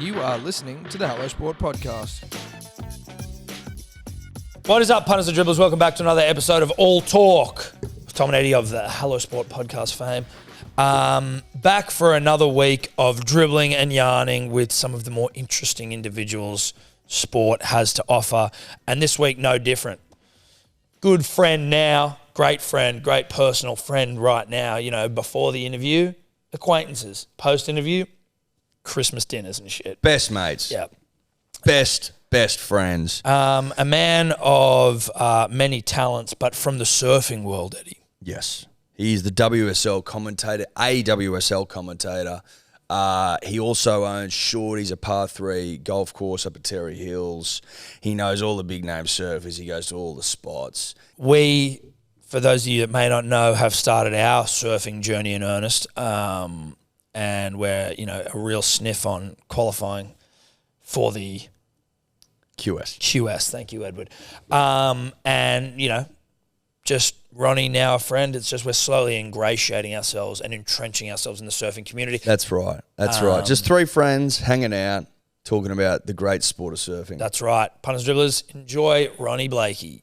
You are listening to the Hello Sport Podcast. What is up, punters and dribblers? Welcome back to another episode of All Talk with Tom and Eddie of the Hello Sport Podcast fame. Back for another week of dribbling and yarning with some of the more interesting individuals sport has to offer. And this week, no different. Good friend now, great friend, great personal friend right now. You know, before the interview, acquaintances. Post-interview, Christmas dinners and shit. Best mates. Yeah. Best friends. A man of many talents, but from the surfing world, Eddie. Yes. He's the WSL commentator, a WSL commentator. He also owns Shortees, a par 3 golf course up at Terry Hills. He knows all the big name surfers. He goes to all the spots. We, for those of you that may not know, have started our surfing journey in earnest. And we're, you know, a real sniff on qualifying for the QS. Thank you, Edward. And, you know, just Ronnie now a friend. It's just we're slowly ingratiating ourselves and entrenching ourselves in the surfing community. That's right. Right. Just 3 friends hanging out, talking about the great sport of surfing. That's right. Punters, dribblers, enjoy Ronnie Blakey.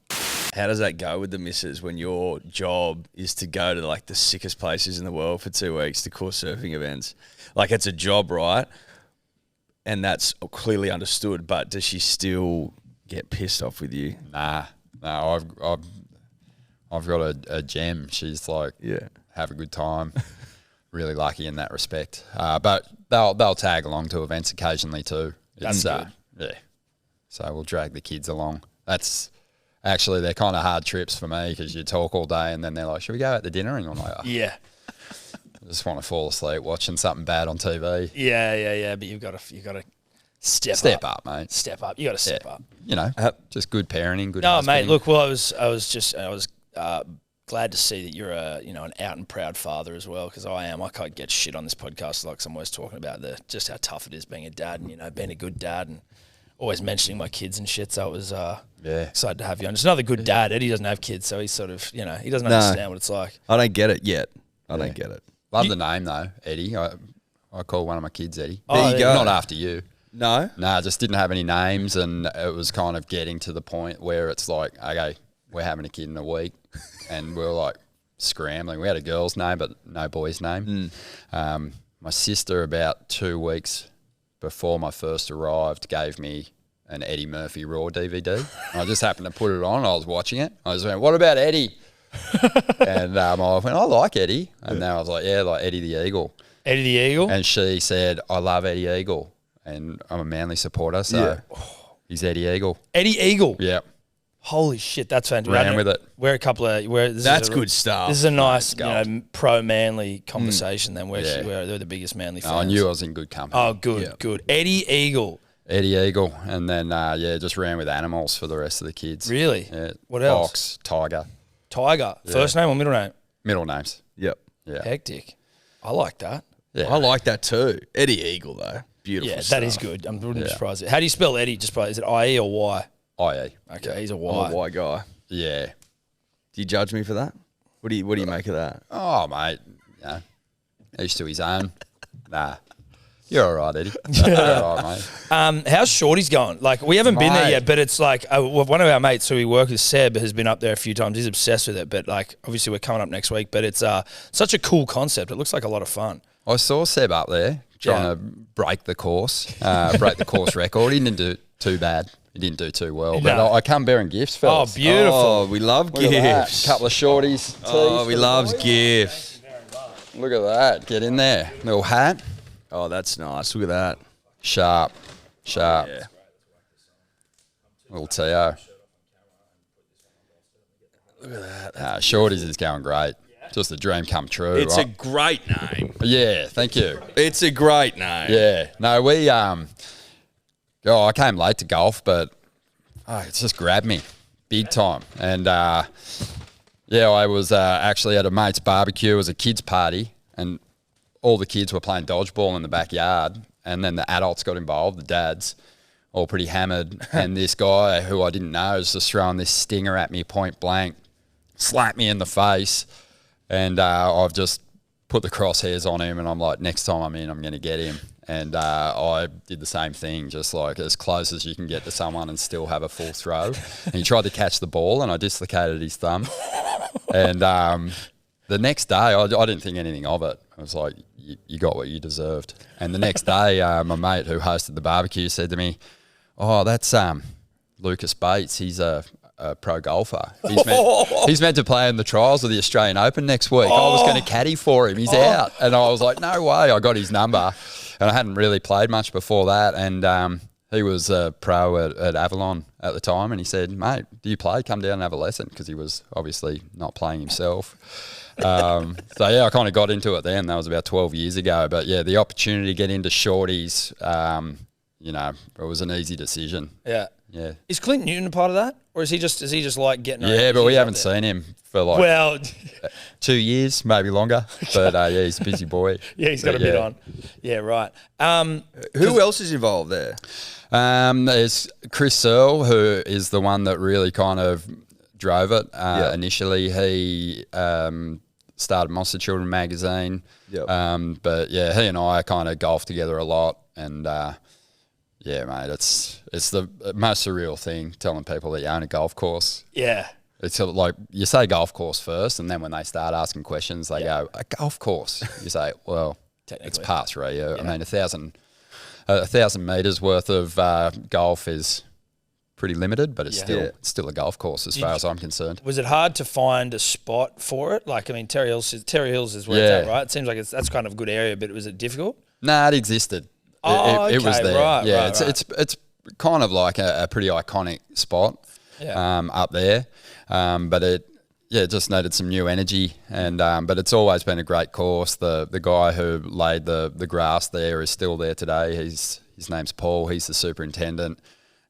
How does that go with the missus when your job is to go to like the sickest places in the world for 2 weeks to course surfing events? Like, it's a job, right? And that's clearly understood, but does she still get pissed off with you? No, I've got a gem. She's like, have a good time. Really lucky in that respect. But they'll tag along to events occasionally too. That's good. Yeah. So we'll drag the kids along. That's actually, they're kind of hard trips for me because you talk all day and then they're like, should we go out to dinner? And I'm like, oh, yeah. I just want to fall asleep watching something bad on TV. Yeah. But you've got to step up, mate. Step up. You got to step up. You know, just good parenting, good. No, mate. Look, well, I was glad to see that you're an out and proud father as well, because I am. I can't get shit on this podcast like I'm always talking about just how tough it is being a dad and, you know, being a good dad and always mentioning my kids and shit. So it was excited to have you on. Just another good dad. Eddie doesn't have kids, so he's sort of, you know, he doesn't understand what it's like. I don't get it yet. I don't get it. Love the name though, Eddie. I call one of my kids Eddie. There you go. Not after you. No? No, just didn't have any names, and it was kind of getting to the point where it's like, okay, we're having a kid in a week, and we're like scrambling. We had a girl's name, but no boy's name. My sister, about 2 weeks before my first arrived, gave me an Eddie Murphy Raw DVD. I just happened to put it on. I was watching it. I was like, what about Eddie? And my wife went, I like Eddie. And then I was like, yeah, like Eddie the Eagle. Eddie the Eagle? And she said, I love Eddie Eagle. And I'm a Manly supporter, so he's Eddie Eagle. Eddie Eagle? Yeah. Holy shit, that's fantastic. Ran with it. We're a couple of... That's good stuff. This is a nice, pro-Manly conversation then. They're the biggest Manly fans. I knew I was in good company. Oh, good. Eddie Eagle. Eddie Eagle. And then, just ran with animals for the rest of the kids. Really? Yeah. What else? Fox, tiger. Tiger. First name or middle name? Middle names. Yep. Yeah. Hectic. I like that. Yeah. I like that too. Eddie Eagle, though. Beautiful Yeah, stuff. that is good. I'm really surprised. How do you spell Eddie? Is it I-E or Y? I-E. Okay, he's a I'm Y. a white guy. Yeah. Do you judge me for that? What do you make of that? Oh, mate. Yeah. Each to his own. Nah. You're all right, Eddie. You're all right, mate. How's Shorty's going? Like, we haven't been there yet, but it's like one of our mates who we work with, Seb, has been up there a few times. He's obsessed with it, but like, obviously we're coming up next week, but it's such a cool concept. It looks like a lot of fun. I saw Seb up there trying to break the course record. He didn't do too bad. He didn't do too well. But I come bearing gifts, fellas. Oh, beautiful. Oh, we love gifts. Couple of shorties. Oh, we love gifts. Look at that. Get in there. Little hat. Oh, that's nice. Look at that. Sharp. Yeah. Little T.O. Look at that. Shorties is going great. Just a dream come true. It's right? a great name. Yeah, thank you. It's a great name. Yeah. No, I came late to golf, but it's just grabbed me big time. And, I was actually at a mate's barbecue. It was a kids' party, and all the kids were playing dodgeball in the backyard, and then the adults got involved, the dads, all pretty hammered. And this guy who I didn't know was just throwing this stinger at me point blank, slapped me in the face. And I've just put the crosshairs on him, and I'm like, next time I'm in, I'm going to get him. And I did the same thing, just like as close as you can get to someone and still have a full throw. And he tried to catch the ball, and I dislocated his thumb. And the next day, I didn't think anything of it. I was like, you got what you deserved. And the next day, my mate who hosted the barbecue said to me, "Oh, that's Lucas Bates. He's a pro golfer. He's meant to play in the trials of the Australian Open next week. I was going to caddy for him. He's out." And I was like, no way. I got his number. And I hadn't really played much before that. And he was a pro at Avalon at the time. And he said, "Mate, do you play? Come down and have a lesson," because he was obviously not playing himself. So, yeah, I kind of got into it then. That was about 12 years ago. But, yeah, the opportunity to get into Shortees, it was an easy decision. Yeah. Yeah. Is Clint Newton a part of that? Or is he just like getting around? Yeah, but we haven't seen him for like 2 years, maybe longer. But yeah, he's a busy boy. Yeah, he's got a bit on. Yeah, right. Who else is involved there? There's Chris Searle, who is the one that really kind of drove it. Initially, he started Monster Children magazine. Yep. But yeah, he and I kind of golf together a lot, and yeah, mate, it's the most surreal thing telling people that you own a golf course. Yeah. It's like you say golf course first, and then when they start asking questions, they go, "A golf course?" You say, "Well, it's par 3. Yeah. I mean, 1,000 metres worth of golf is pretty limited, but it's still a golf course as far as I'm concerned." Was it hard to find a spot for it? Like, I mean, Terry Hills is where it's at, right? It seems like that's kind of a good area, but was it difficult? Nah, it existed. It was there. Right, yeah, right, it's kind of like a pretty iconic spot up there. But it just needed some new energy, and but it's always been a great course. The guy who laid the grass there is still there today. His name's Paul. He's the superintendent,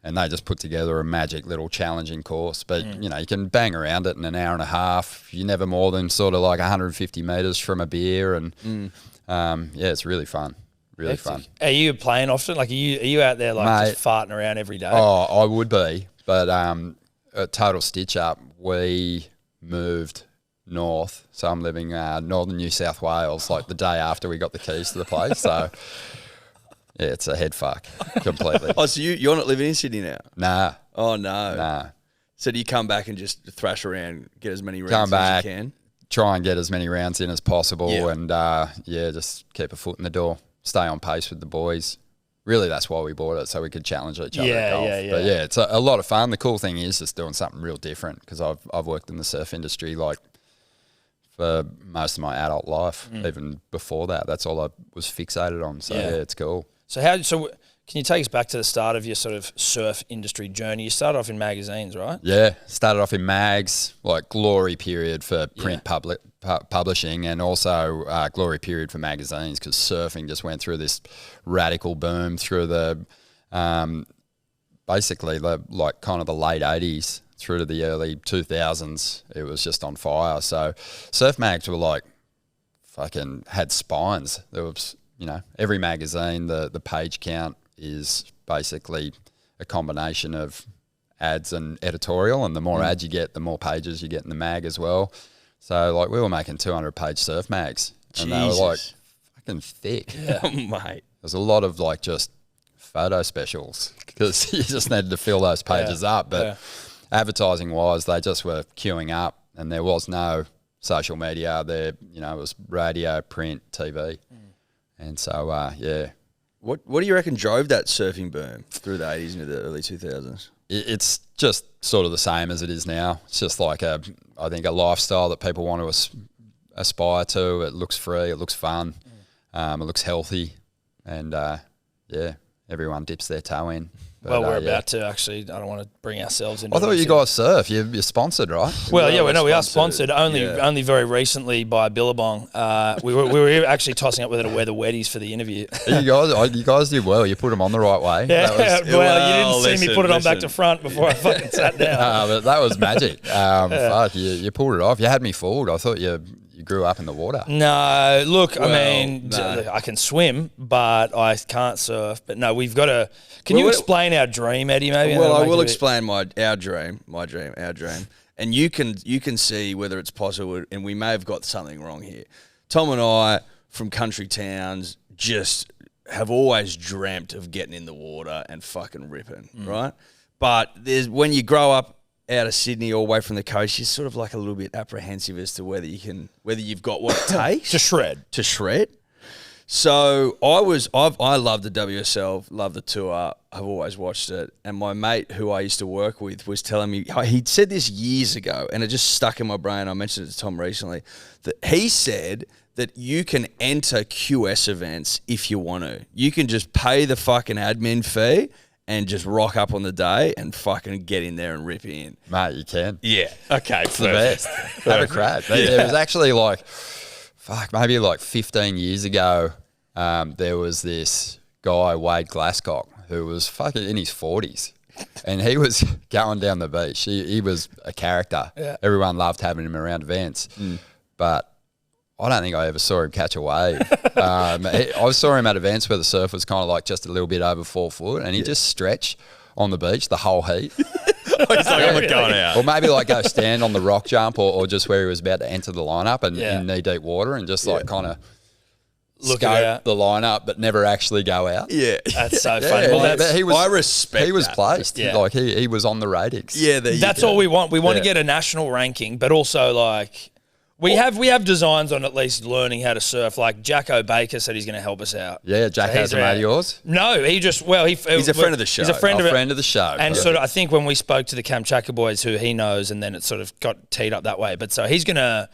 and they just put together a magic little challenging course. But you can bang around it in an hour and a half. You're never more than sort of like 150 metres from a beer, and it's really fun. Really fun. Are you playing often? Like, are you out there like just farting around every day? Oh, I would be, but a total stitch up. We moved north, so I'm living northern New South Wales, like the day after we got the keys to the place. So yeah, it's a head fuck completely. Oh, so you're not living in Sydney now? Nah. Oh no. Nah. So do you come back and just thrash around, get as many rounds as you can? Try and get as many rounds in as possible, and just keep a foot in the door. Stay on pace with the boys. Really, that's why we bought it, so we could challenge each other at golf. But yeah, it's a lot of fun. The cool thing is just doing something real different, because I've worked in the surf industry like for most of my adult life. Even before that, that's all I was fixated on. So yeah, it's cool. So can you take us back to the start of your sort of surf industry journey? You started off in magazines, right? Yeah, started off in mags, like glory period for print publishing, and also glory period for magazines, because surfing just went through this radical boom through the basically the late 80s through to the early 2000s. It was just on fire. So surf mags were like fucking had spines. There was, every magazine, the page count is basically a combination of ads and editorial, and the more ads you get, the more pages you get in the mag as well. So like we were making 200-page surf mags, and they were like fucking thick. Yeah. Oh, mate. There's a lot of like just photo specials, because you just needed to fill those pages up. But advertising wise, they just were queuing up, and there was no social media there. It was radio, print, TV, and so What do you reckon drove that surfing boom through the 80s into the early 2000s? It's just sort of the same as it is now. It's just like I think a lifestyle that people want to aspire to. It looks free, it looks fun, it looks healthy, and everyone dips their toe in. But, we're about to actually. I don't want to bring ourselves into. I thought you guys surf. You're sponsored, right? Well, we are sponsored only very recently by Billabong. We were actually tossing up whether to wear the weddies for the interview. You guys did well. You put them on the right way. Yeah, you didn't see me put it on back to front before I fucking sat down. But that was magic. Fuck, you pulled it off. You had me fooled. I thought you grew up in the water. No, look, I can swim, but I can't surf. But no, we've got to. Can you explain our dream, Eddie? Maybe. Well, I will explain our dream, and you can see whether it's possible. And we may have got something wrong here. Tom and I, from country towns, just have always dreamt of getting in the water and fucking ripping, right? But when you grow up out of Sydney all the way from the coast, you're sort of like a little bit apprehensive as to whether you've got what it takes To shred. So I love the WSL, love the tour. I've always watched it. And my mate who I used to work with was telling me, he'd said this years ago and it just stuck in my brain. I mentioned it to Tom recently, that he said that you can enter QS events if you want to. You can just pay the fucking admin fee and just rock up on the day and fucking get in there and rip in. Mate, you can. Yeah. Okay. It's the best. Have a crack. There was actually maybe 15 years ago, there was this guy, Wade Glasscock, who was fucking in his 40s. And he was going down the beach. He was a character. Yeah. Everyone loved having him around events. But I don't think I ever saw him catch a wave. I saw him at events where the surf was kind of like just a little bit over 4 foot, and he just stretched on the beach the whole heat. He's like, I'm not going out. Or maybe go stand on the rock jump or just where he was about to enter the lineup and in knee deep water and just kind of scope the lineup but never actually go out. Yeah. That's so funny. Well, I respect he was that. placed. Yeah. He was on the ratings. Yeah, that's all we want. We want to get a national ranking, but also we have designs on at least learning how to surf. Like Jacko Baker said he's going to help us out. Yeah, Jacko's a mate of yours? No, he's a friend of the show. He's a friend of the show. And sort of, I think when we spoke to the Kamchatka boys who he knows, and then it sort of got teed up that way. But so he's going to,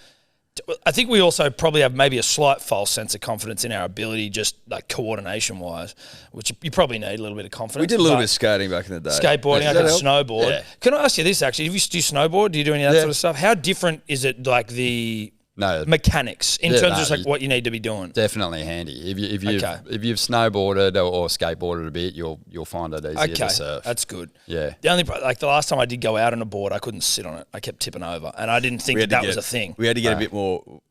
I think we also probably have maybe a slight false sense of confidence in our ability, just coordination wise, which you probably need a little bit of confidence. We did a little bit of skating back in the day. Skateboarding, I can snowboard. Yeah. Can I ask you this actually? Do you snowboard? Do you do any of that sort of stuff? How different is it the mechanics in terms of what you need to be doing? Definitely handy. If you've snowboarded or skateboarded a bit, you'll find it easier to surf. That's good. Yeah. The only the last time I did go out on a board, I couldn't sit on it. I kept tipping over, and I didn't think that was a thing. We had to get a bit more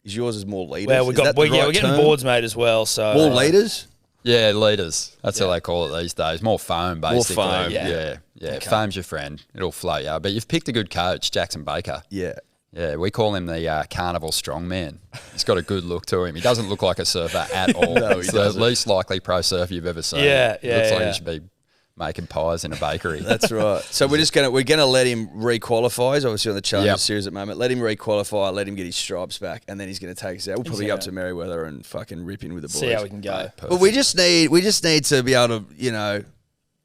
is yours is more leaders? Well, we're getting boards made as well. So more leaders. Yeah, leaders. That's how they call it these days. More foam, basically. More foam. Yeah. Okay. Foam's your friend. It'll float you. But you've picked a good coach, Jackson Baker. Yeah. Yeah, we call him the Carnival Strongman. He's got a good look to him. He doesn't look like a surfer at all. No, He's the least likely pro surfer you've ever seen. Looks like he should be making pies in a bakery. That's right. So we're gonna let him re-qualify. He's obviously on the Challenger Series at the moment. Let him re-qualify. Let him get his stripes back, and then he's going to take us out. We'll probably go up to Merriweather and fucking rip in with the boys. See how we can go. But we just need to be able to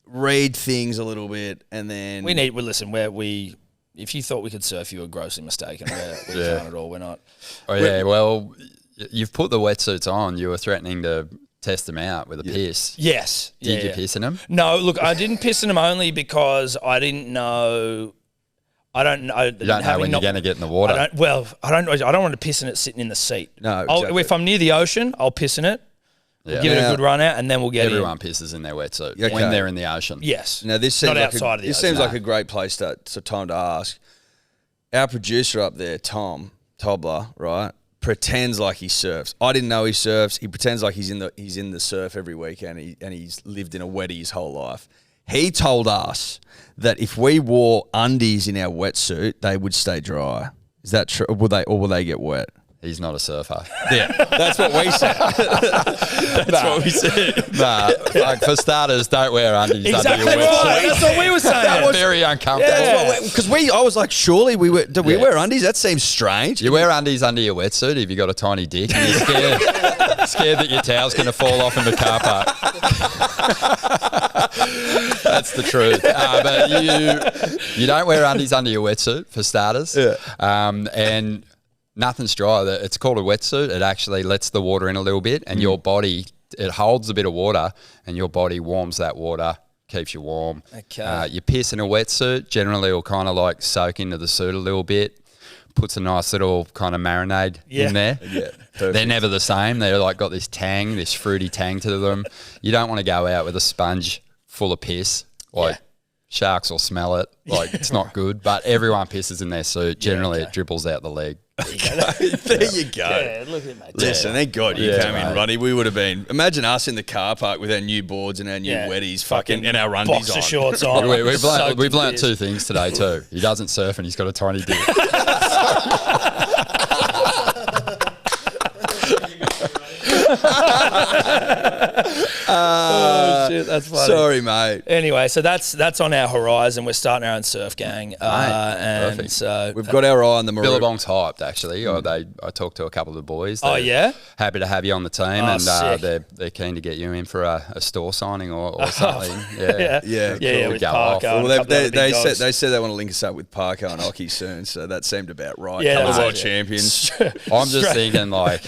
read things a little bit, and then if you thought we could surf, you were grossly mistaken. We can't at all. We're not. Oh, yeah. Well, you've put the wetsuits on. You were threatening to test them out with a piss. Yes. Did you piss in them? No, look, I didn't piss in them only because I didn't know. I don't know. You don't know when you're going to get in the water. I don't want to piss in it sitting in the seat. No, exactly. If I'm near the ocean, I'll piss in it. Yeah. Give it a good run out, and then we'll get Everyone pisses in their wetsuit when they're in the ocean. Yes. Now this seems not outside of the ocean. This seems like a great place to time to ask. Our producer up there, Tom Tobler, right, pretends like he surfs. I didn't know he surfs. He pretends like he's in the surf every weekend, and he's lived in a wetty his whole life. He told us that if we wore undies in our wetsuit, they would stay dry. Is that true? Or will they get wet? He's not a surfer. Yeah, that's what we said. What we said. Nah, for starters, don't wear undies under your wetsuit. Right. That's what we were saying. That was very uncomfortable. Because I was like, surely we wear undies? That seems strange. You wear undies under your wetsuit if you got a tiny dick and you're scared that your towel's going to fall off in the car park. That's the truth. But you don't wear undies under your wetsuit for starters. Yeah. And nothing's dry. It's called a wetsuit. It actually lets the water in a little bit, and your body, it holds a bit of water, and your body warms that water, keeps you warm. Okay. You piss in a wetsuit, generally will kind of soak into the suit a little bit, puts a nice little kind of marinade in there. Yeah, perfect. They're never the same. They're got this tang, this fruity tang to them. You don't want to go out with a sponge full of piss. Sharks will smell it. It's not good. But everyone pisses in their suit. Generally, it dribbles out the leg. There you go. Yeah, look at that. Listen, thank God you came in, Ronnie. We would have been. Imagine us in the car park with our new boards and our new wetties, fucking and our undies boxer on. shorts on. We've learnt two things today too. He doesn't surf and he's got a tiny dick. Oh shit, that's funny. Sorry, mate. Anyway, so that's on our horizon. We're starting our own surf gang, and perfect. so We've got our eye on the Maroon. Billabong's hyped, actually. I talked to a couple of the boys. Oh, They're yeah? happy to have you on the team, Oh, and sick. they're keen to get you in for a store signing or something. yeah, cool. with Go off. Parker. Well, and a couple of other big dogs. they said they want to link us up with Parker and Hockey soon, so that seemed about right. Yeah, Couple of that's world it. champions. I'm just thinking, like,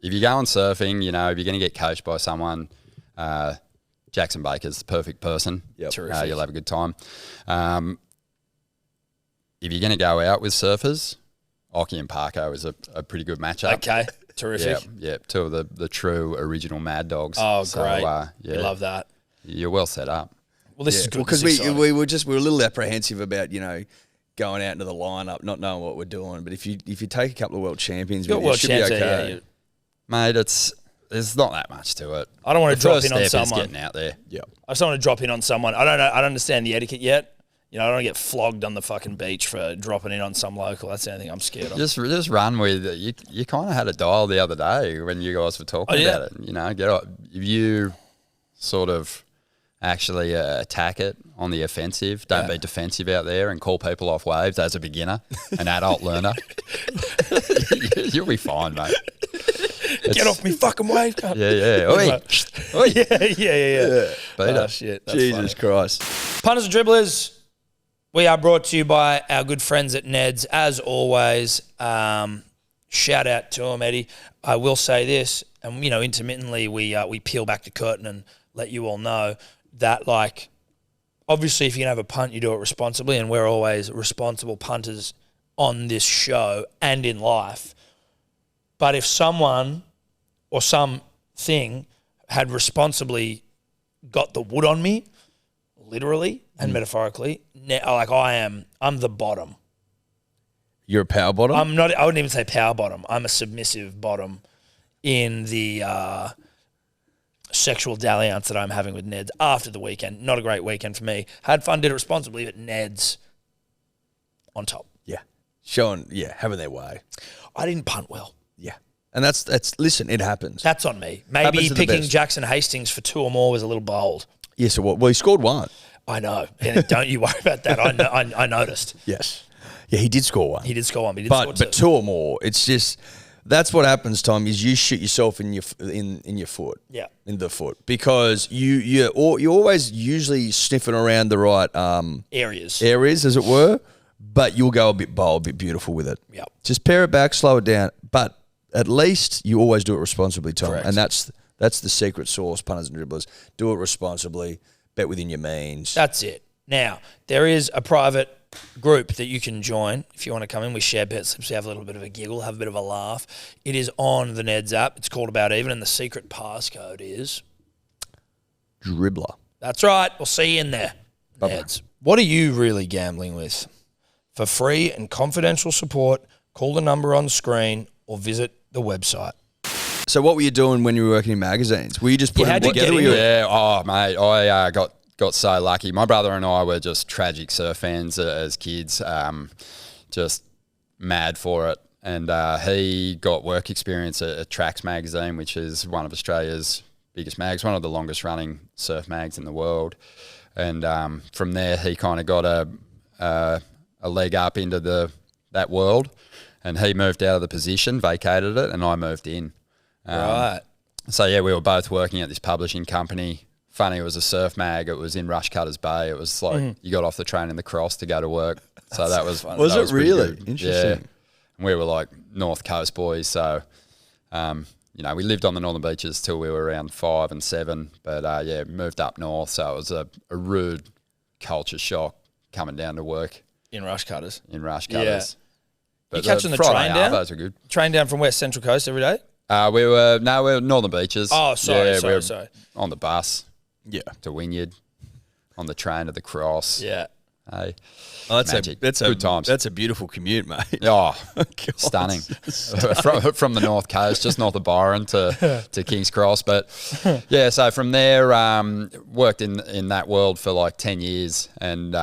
if you're going surfing, you know, if you're going to get coached by someone, Jackson Baker's the perfect person. Yep. Terrific. You'll have a good time. If you're going to go out with surfers, Ockie and Parko is a pretty good matchup. Okay, terrific. Yeah, two of the true original Mad Dogs. Oh, So, great. yeah, We love that. You're well set up. Well, this is good. Because This is we exciting. were a little apprehensive about going out into the lineup, not knowing what we're doing. But if you take a couple of world champions, Got with you, world it should be champs okay. there, yeah. Mate, there's not that much to it. I don't want The to drop first in on step is someone. getting out there. Yeah. I just don't want to drop in on someone. I don't know. I don't understand the etiquette yet. I don't want to get flogged on the fucking beach for dropping in on some local. That's the only thing I'm scared of. Just run with it. You kind of had a dial the other day when you guys were talking yeah? about it. Get up. If you sort of actually attack it on the offensive, don't be defensive out there and call people off waves as a beginner, an adult learner, you'll be fine, mate. Get off me fucking wave, cunt. Yeah. Oi. Oi. Yeah. Beat Oh, it. shit. That's Jesus funny. Christ. Punters and dribblers, we are brought to you by our good friends at Ned's. As always, shout out to them, Eddie. I will say this, and intermittently we peel back the curtain and let you all know that, like, obviously if you're going to have a punt, you do it responsibly, and we're always responsible punters on this show and in life. But if someone or something had responsibly got the wood on me, literally and metaphorically, I'm the bottom. You're a power bottom? I wouldn't even say power bottom. I'm a submissive bottom in the sexual dalliance that I'm having with Ned's after the weekend. Not a great weekend for me. Had fun, did it responsibly, but Ned's on top. Yeah. Having their way. I didn't punt well. Yeah. And that's listen, it happens. That's on me. Maybe Happens to the picking best. Jackson Hastings for 2 or more was a little bold. Yeah, so what? Well, he scored one. I know. And don't you worry about that. I noticed. Yes. Yeah, he did score one. He did score one, but he didn't score But 2 or more, it's just that's what happens, Tom, is you shoot yourself in your foot. Yeah. In the foot. Because you're always usually sniffing around the right areas, as it were, but you'll go a bit bold, a bit beautiful with it. Yeah. Just pare it back, slow it down, but at least you always do it responsibly, Tom. Correct. And that's the secret sauce, punters and dribblers. Do it responsibly, bet within your means. That's it. Now, there is a private group that you can join if you want to come in. We share bet slips, we have a little bit of a giggle, have a bit of a laugh. It is on the Ned's app. It's called About Even, and the secret passcode is... Dribbler. That's right. We'll see you in there. Bye-bye. Neds. What are you really gambling with? For free and confidential support, call the number on the screen or visit the website. So what were you doing when you were working in magazines? Were you just putting how'd them you get together? into Were you- it? Yeah, oh mate, I got so lucky. My brother and I were just tragic surf fans as kids, just mad for it. And he got work experience at Tracks magazine, which is one of Australia's biggest mags, one of the longest running surf mags in the world. And from there, he kind of got a leg up into that world. And he moved out of the position, vacated it, and I moved in. Right. So, yeah, we were both working at this publishing company. Funny, it was a surf mag. It was in Rushcutters Bay. It was like you got off the train in the Cross to go to work. So that was Was that it pretty really? good. Interesting. Yeah. And we were like North Coast boys. So, we lived on the northern beaches till we were around 5 and 7. But, moved up north. So it was a rude culture shock coming down to work In Rush Cutters. in Rushcutters. You But catching the Friday train down? arvos were good. Train down from West Central Coast every day? We were northern beaches. Oh, sorry, we were sorry. on the bus Yeah. to Wynyard, on the train to the Cross. Yeah. Hey. Oh, Magic. that's Good times. That's a beautiful commute, mate. Oh, stunning. from the north coast, just north of Byron to King's Cross. But yeah, so from there, worked in that world for like 10 years. And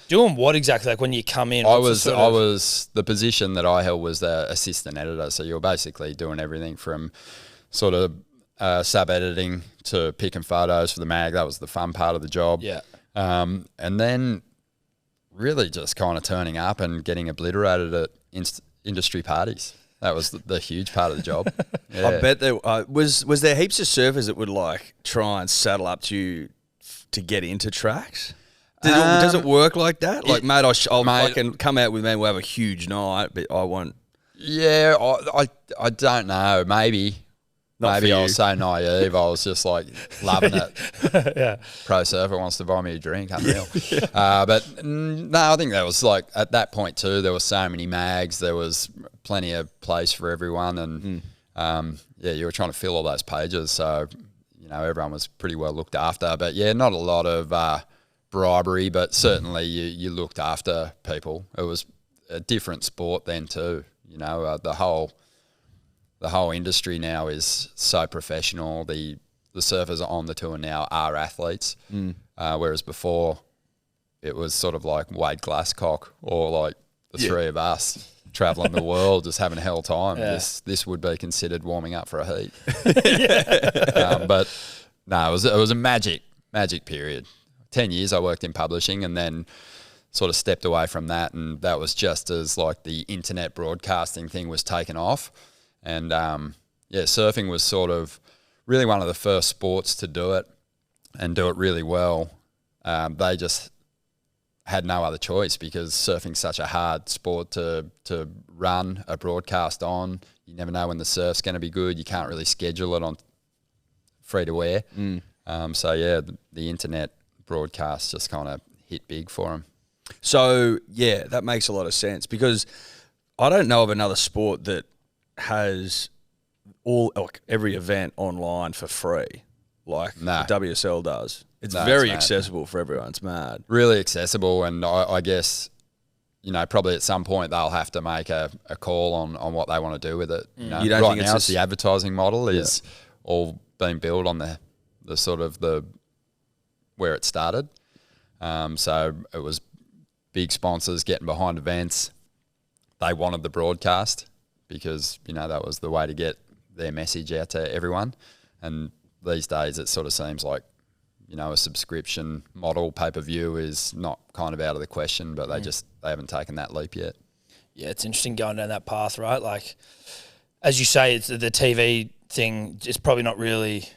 Doing what exactly? Like when you come in? I what's the was sort of- the position that I held was the assistant editor. So you're basically doing everything from sort of sub-editing to picking photos for the mag. That was the fun part of the job. Yeah. And then really just kind of turning up and getting obliterated at industry parties. That was the huge part of the job. Yeah. I bet there was there heaps of surfers that would like try and saddle up to you to get into tracks. Does it work like that? Like, mate, I can come out with, man, we'll have a huge night, but I won't. Yeah, I don't know. Maybe I was so naive. I was just like loving it. Yeah. Pro surfer wants to buy me a drink. Unreal. But no, I think that was like at that point too. There were so many mags. There was plenty of place for everyone, and yeah, you were trying to fill all those pages. So everyone was pretty well looked after. But yeah, not a lot of bribery, but certainly you looked after people. It was a different sport then too. The whole industry now is so professional. The surfers on the tour now are athletes, whereas before it was sort of like Wade Glasscock or like the three of us traveling the world just having a hell time. Yeah. This would be considered warming up for a heat. But no, it was a magic period. 10 years I worked in publishing and then sort of stepped away from that, and that was just as like the internet broadcasting thing was taken off. And surfing was sort of really one of the first sports to do it and do it really well. They just had no other choice because surfing's such a hard sport to run a broadcast on. You never know when the surf's going to be good. You can't really schedule it on free to air. So yeah, the internet broadcast just kind of hit big for them. So yeah, that makes a lot of sense because I don't know of another sport that has every event online for free like the WSL does. It's very accessible for everyone. It's mad. Really accessible, and I guess probably at some point they'll have to make a call on what they want to do with it. You don't right think now, it's the advertising model is all being built on the sort of the where it started. So it was big sponsors getting behind events. They wanted the broadcast because, that was the way to get their message out to everyone. And these days it sort of seems like, a subscription model pay-per-view is not kind of out of the question, but they haven't taken that leap yet. Yeah, it's interesting going down that path, right? Like, as you say, it's the TV thing is probably not really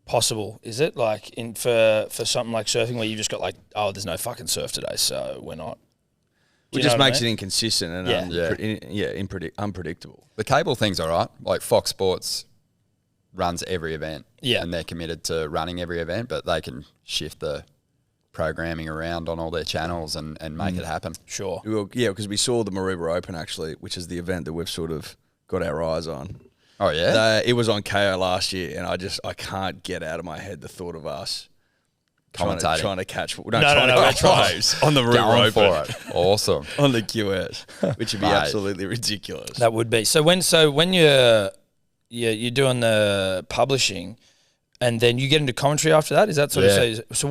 possible, is it? Like for something like surfing where you've just got like, oh, there's no fucking surf today, so we're not. It just makes it inconsistent and unpredictable. The cable thing's all right. Like Fox Sports runs every event, and they're committed to running every event, but they can shift the programming around on all their channels and make it happen. Sure. Well, yeah, because we saw the Maroubra Open actually, which is the event that we've sort of got our eyes on. Oh yeah, it was on KO last year, and I can't get out of my head the thought of us commentating, trying to catch waves on the Maroubra Open for it. Awesome on the QS, which would be absolutely ridiculous. That would be. So when you're doing the publishing, and then you get into commentary after that, is that sort of so?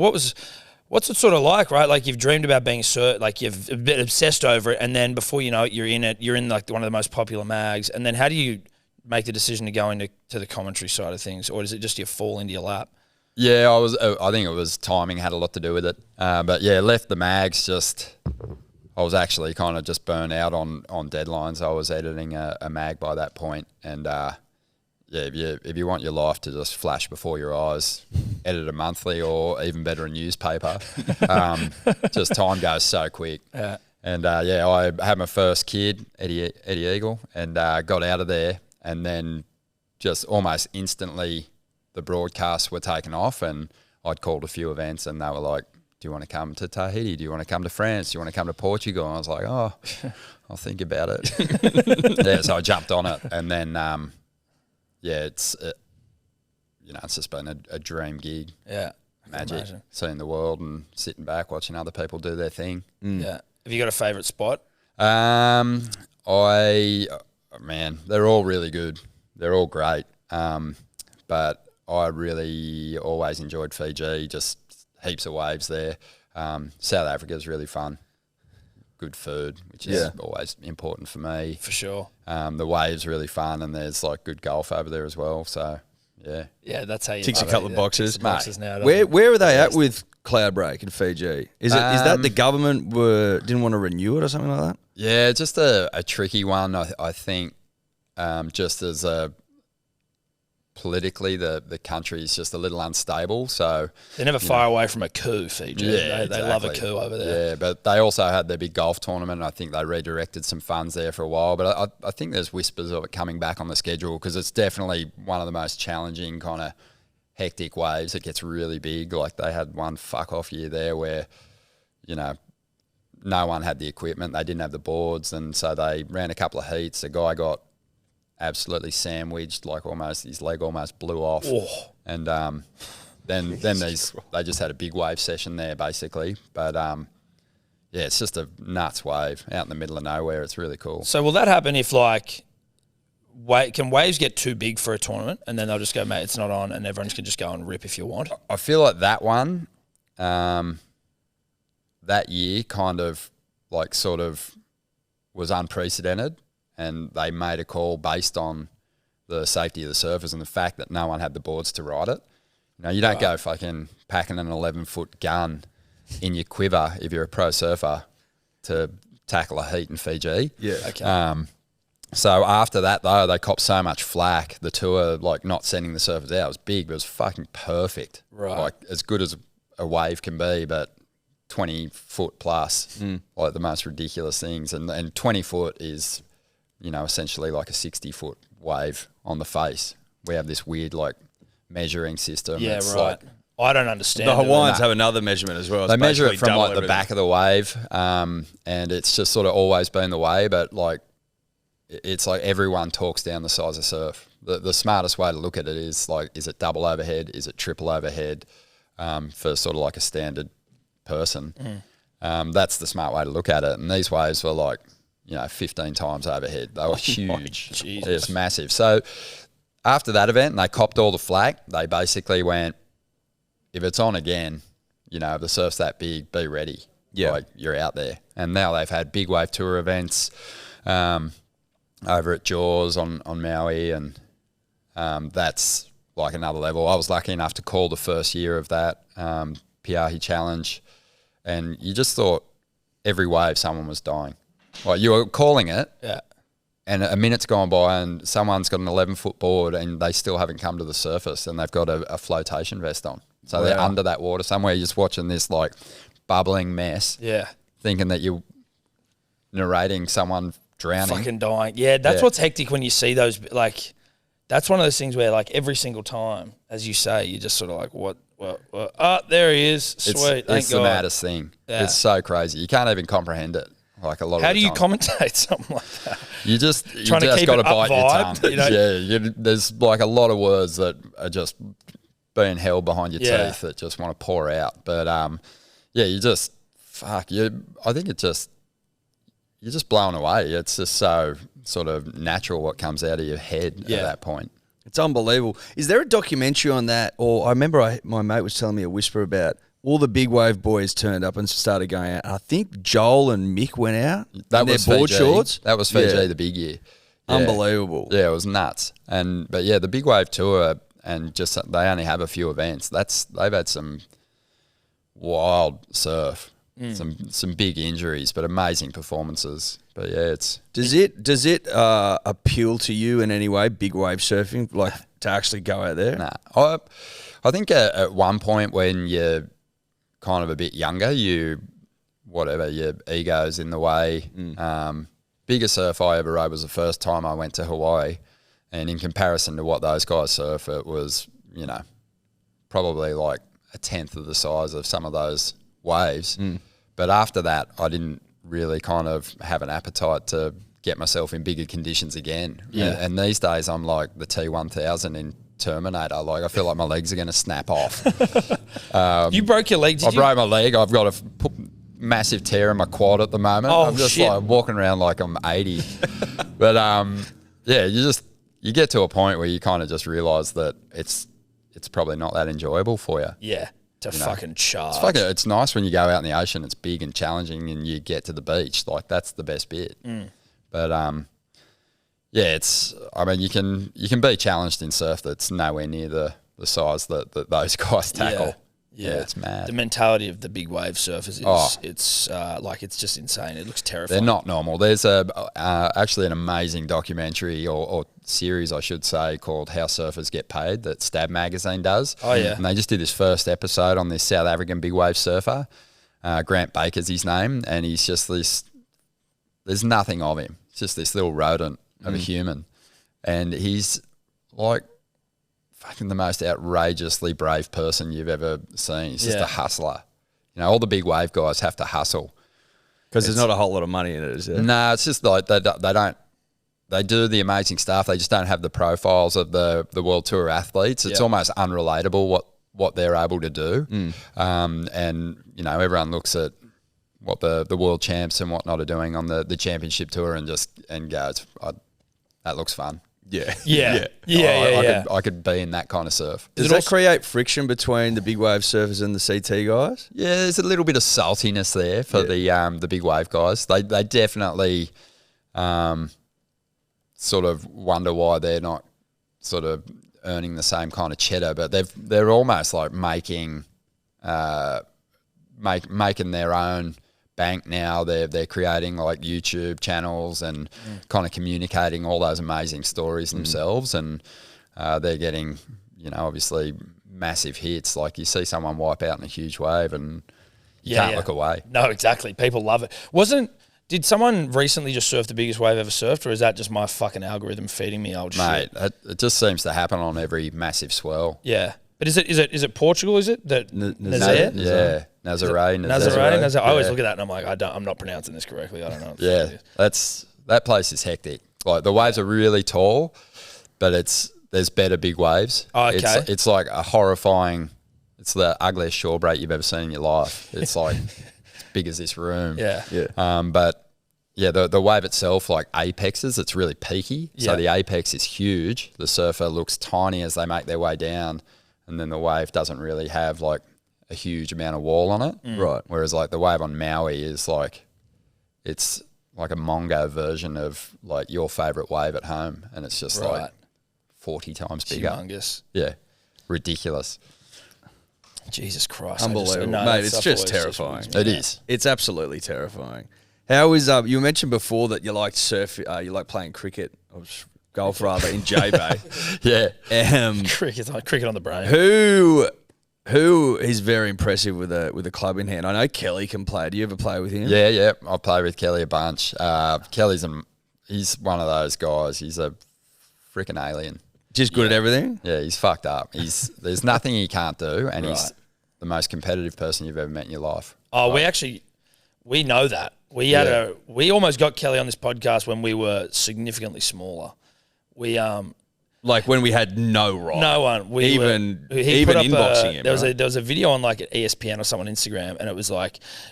What's it sort of like, right? Like you've dreamed about being like you've a bit obsessed over it, and then before you know it, you're in it. You're in like one of the most popular mags, and then how do you make the decision to go into the commentary side of things, or is it just you fall into your lap? Yeah, I think it was timing had a lot to do with it. But yeah, left the mags I was actually kind of just burnt out on deadlines. I was editing a mag by that point, and if you want your life to just flash before your eyes, edit a monthly or even better a newspaper. Just time goes so quick. Yeah. And I had my first kid, Eddy Eagle, and got out of there, and then just almost instantly the broadcasts were taken off, and I'd called a few events, and they were like, "Do you want to come to Tahiti? Do you want to come to France? Do you want to come to Portugal?" And I was like, "Oh, I'll think about it." So I jumped on it, and then it's just been a dream gig. Yeah, magic, seeing the world and sitting back watching other people do their thing. Yeah. Have you got a favourite spot? They're all really good. They're all great. But I really always enjoyed Fiji. Just heaps of waves there. South Africa's really fun. Good food, which is always important for me. For sure. The waves really fun, and there's like good golf over there as well. So Yeah. Yeah, that's how you Ticks a love couple it. of boxes. Ticks the boxes now. Where are they at with Cloudbreak in Fiji? Is that the government didn't want to renew it or something like that? Yeah, just a tricky one. I think just as politically, the country is just a little unstable. So they're never far away from a coup, Fiji. Yeah, they love a coup over there. Yeah, but they also had their big golf tournament. And I think they redirected some funds there for a while. But I think there's whispers of it coming back on the schedule because it's definitely one of the most challenging kind of hectic waves. It gets really big. Like they had one fuck-off year there where, no one had the equipment. They didn't have the boards. And so they ran a couple of heats. The guy got absolutely sandwiched, like almost his leg almost blew off. Oh. And then they just had a big wave session there basically. But yeah, it's just a nuts wave out in the middle of nowhere. It's really cool. So will that happen if can waves get too big for a tournament and then they'll just go, mate, it's not on, and everyone can just go and rip if you want? I feel like that one, that year kind of sort of was unprecedented. And they made a call based on the safety of the surfers and the fact that no one had the boards to ride it. You don't go fucking packing an 11-foot gun in your quiver if you're a pro surfer to tackle a heat in Fiji. Yeah. Okay. So after that, though, they copped so much flack. The tour, not sending the surfers out, was big, but it was fucking perfect. Right. As good as a wave can be, but 20 foot plus, the most ridiculous things. And 20 foot is, essentially like a 60-foot wave on the face. We have this weird, measuring system. Yeah, it's right. I don't understand. The Hawaiians have another measurement as well. It's they measure it from, double the everything. back of the wave, and it's just sort of always been the way, but, it's like everyone talks down the size of surf. The smartest way to look at it is, is it double overhead? Is it triple overhead for sort of like a standard person? That's the smart way to look at it. And these waves were 15 times overhead. They were huge. It's massive. So after that event, and they copped all the flack, they basically went, if it's on again, if the surf's that big, be ready. Yeah. You're out there. And now they've had big wave tour events over at Jaws on Maui, and that's another level. I was lucky enough to call the first year of that Piahi Challenge, and you just thought every wave someone was dying. You were calling it, Yeah. and a minute's gone by and someone's got an 11-foot board and they still haven't come to the surface and they've got a flotation vest on. So they're under that water somewhere. You're just watching this bubbling mess, Yeah. thinking that you're narrating someone drowning. Fucking dying. Yeah, that's what's hectic when you see those. That's one of those things where, every single time, as you say, you just sort of what? Oh, there he is. Sweet. Thank It's God. the maddest thing. Yeah. It's so crazy. You can't even comprehend it. A lot of How the do you time. commentate something like that? You just Trying to keep got to it up bite your vibe, tongue. There's a lot of words that are just being held behind your teeth that just want to pour out. But you just I think it just you're just blown away. It's just so sort of natural what comes out of your head at that point. It's unbelievable. Is there a documentary on that? Or I remember my mate was telling me a whisper about all the big wave boys turned up and started going out. I think Joel and Mick went out in their board shorts. That was Fiji the big year. Yeah. Unbelievable. Yeah, it was nuts. But the big wave tour, and just they only have a few events. They've had some wild surf, some big injuries, but amazing performances. But yeah, does it appeal to you in any way? Big wave surfing, to actually go out there? Nah, I think at one point when you're kind of a bit younger, your ego's in the way. Biggest surf I ever rode was the first time I went to Hawaii, and in comparison to what those guys surf, it was probably a tenth of the size of some of those waves. But after that, I didn't really kind of have an appetite to get myself in bigger conditions again. Yeah. And these days I'm like the T1000 in Terminator. I feel like my legs are going to snap off. You broke your leg, did I you? broke my leg. I've got a massive tear in my quad at the moment. Oh, I'm just shit. walking around like I'm 80. But you get to a point where you kind of just realise that it's probably not that enjoyable for you. Yeah, fucking charge. It's nice when you go out in the ocean. It's big and challenging, and you get to the beach. That's the best bit. But Yeah, I mean, you can be challenged in surf that's nowhere near the size that those guys tackle. Yeah, it's mad. The mentality of the big wave surfers is it's just insane. It looks terrifying. They're not normal. There's actually an amazing documentary or series, I should say, called How Surfers Get Paid that Stab Magazine does. Oh, yeah. And they just did this first episode on this South African big wave surfer. Grant Baker's his name, and he's just this. There's nothing of him. It's just this little rodent of a human, and he's like fucking the most outrageously brave person you've ever seen. He's just a hustler. You know, all the big wave guys have to hustle because there's not a whole lot of money in it, is there? No, it's just like they do the amazing stuff. They just don't have the profiles of the World Tour athletes. It's almost unrelatable what they're able to do. And you know, everyone looks at what the world champs and whatnot are doing on the championship tour and goes, that looks fun. I could be in that kind of surf. Does that create friction between the big wave surfers and the CT guys? Yeah, there's a little bit of saltiness there for the big wave guys. They definitely sort of wonder why they're not sort of earning the same kind of cheddar, but they're almost like making their own bank now. They're creating like YouTube channels and kind of communicating all those amazing stories themselves, and they're getting, you know, obviously massive hits. Like you see someone wipe out in a huge wave and you can't look away. No, exactly. People love it. Did someone recently just surf the biggest wave ever surfed, or is that just my fucking algorithm feeding me old shit? Mate, it just seems to happen on every massive swell. Yeah. But is it Portugal, is it? That Nazare? Yeah. Nazare. I always look at that and I'm like, I'm not pronouncing this correctly. I don't know. Yeah. That place is hectic. Like the waves are really tall, but there's better big waves. Oh, okay. It's like a horrifying, it's the ugliest shore break you've ever seen in your life. It's like as big as this room. Yeah. But yeah, the wave itself, like apexes, it's really peaky. So the apex is huge. The surfer looks tiny as they make their way down, and then the wave doesn't really have like a huge amount of wall on it. Right. Whereas like the wave on Maui is like, it's like a Mongo version of like your favourite wave at home, and it's just like 40 times bigger. Humongous. Yeah. Ridiculous. Jesus Christ. Unbelievable. Mate, it's just terrifying. It is. It's absolutely terrifying. How is you mentioned before that you like surf, you like playing cricket or golf rather in J-Bay. Yeah. Cricket on the brain. Who is very impressive with a club in hand? I know Kelly can play. Do you ever play with him? Yeah. I play with Kelly a bunch. He's one of those guys. He's a freaking alien. Just good at everything? Yeah, he's fucked up. There's nothing he can't do, and he's the most competitive person you've ever met in your life. Oh, we know that. We almost got Kelly on this podcast when we were significantly smaller. Like when we had no right. No one. He even inboxing him. There was a video on like at ESPN or something on Instagram, and it was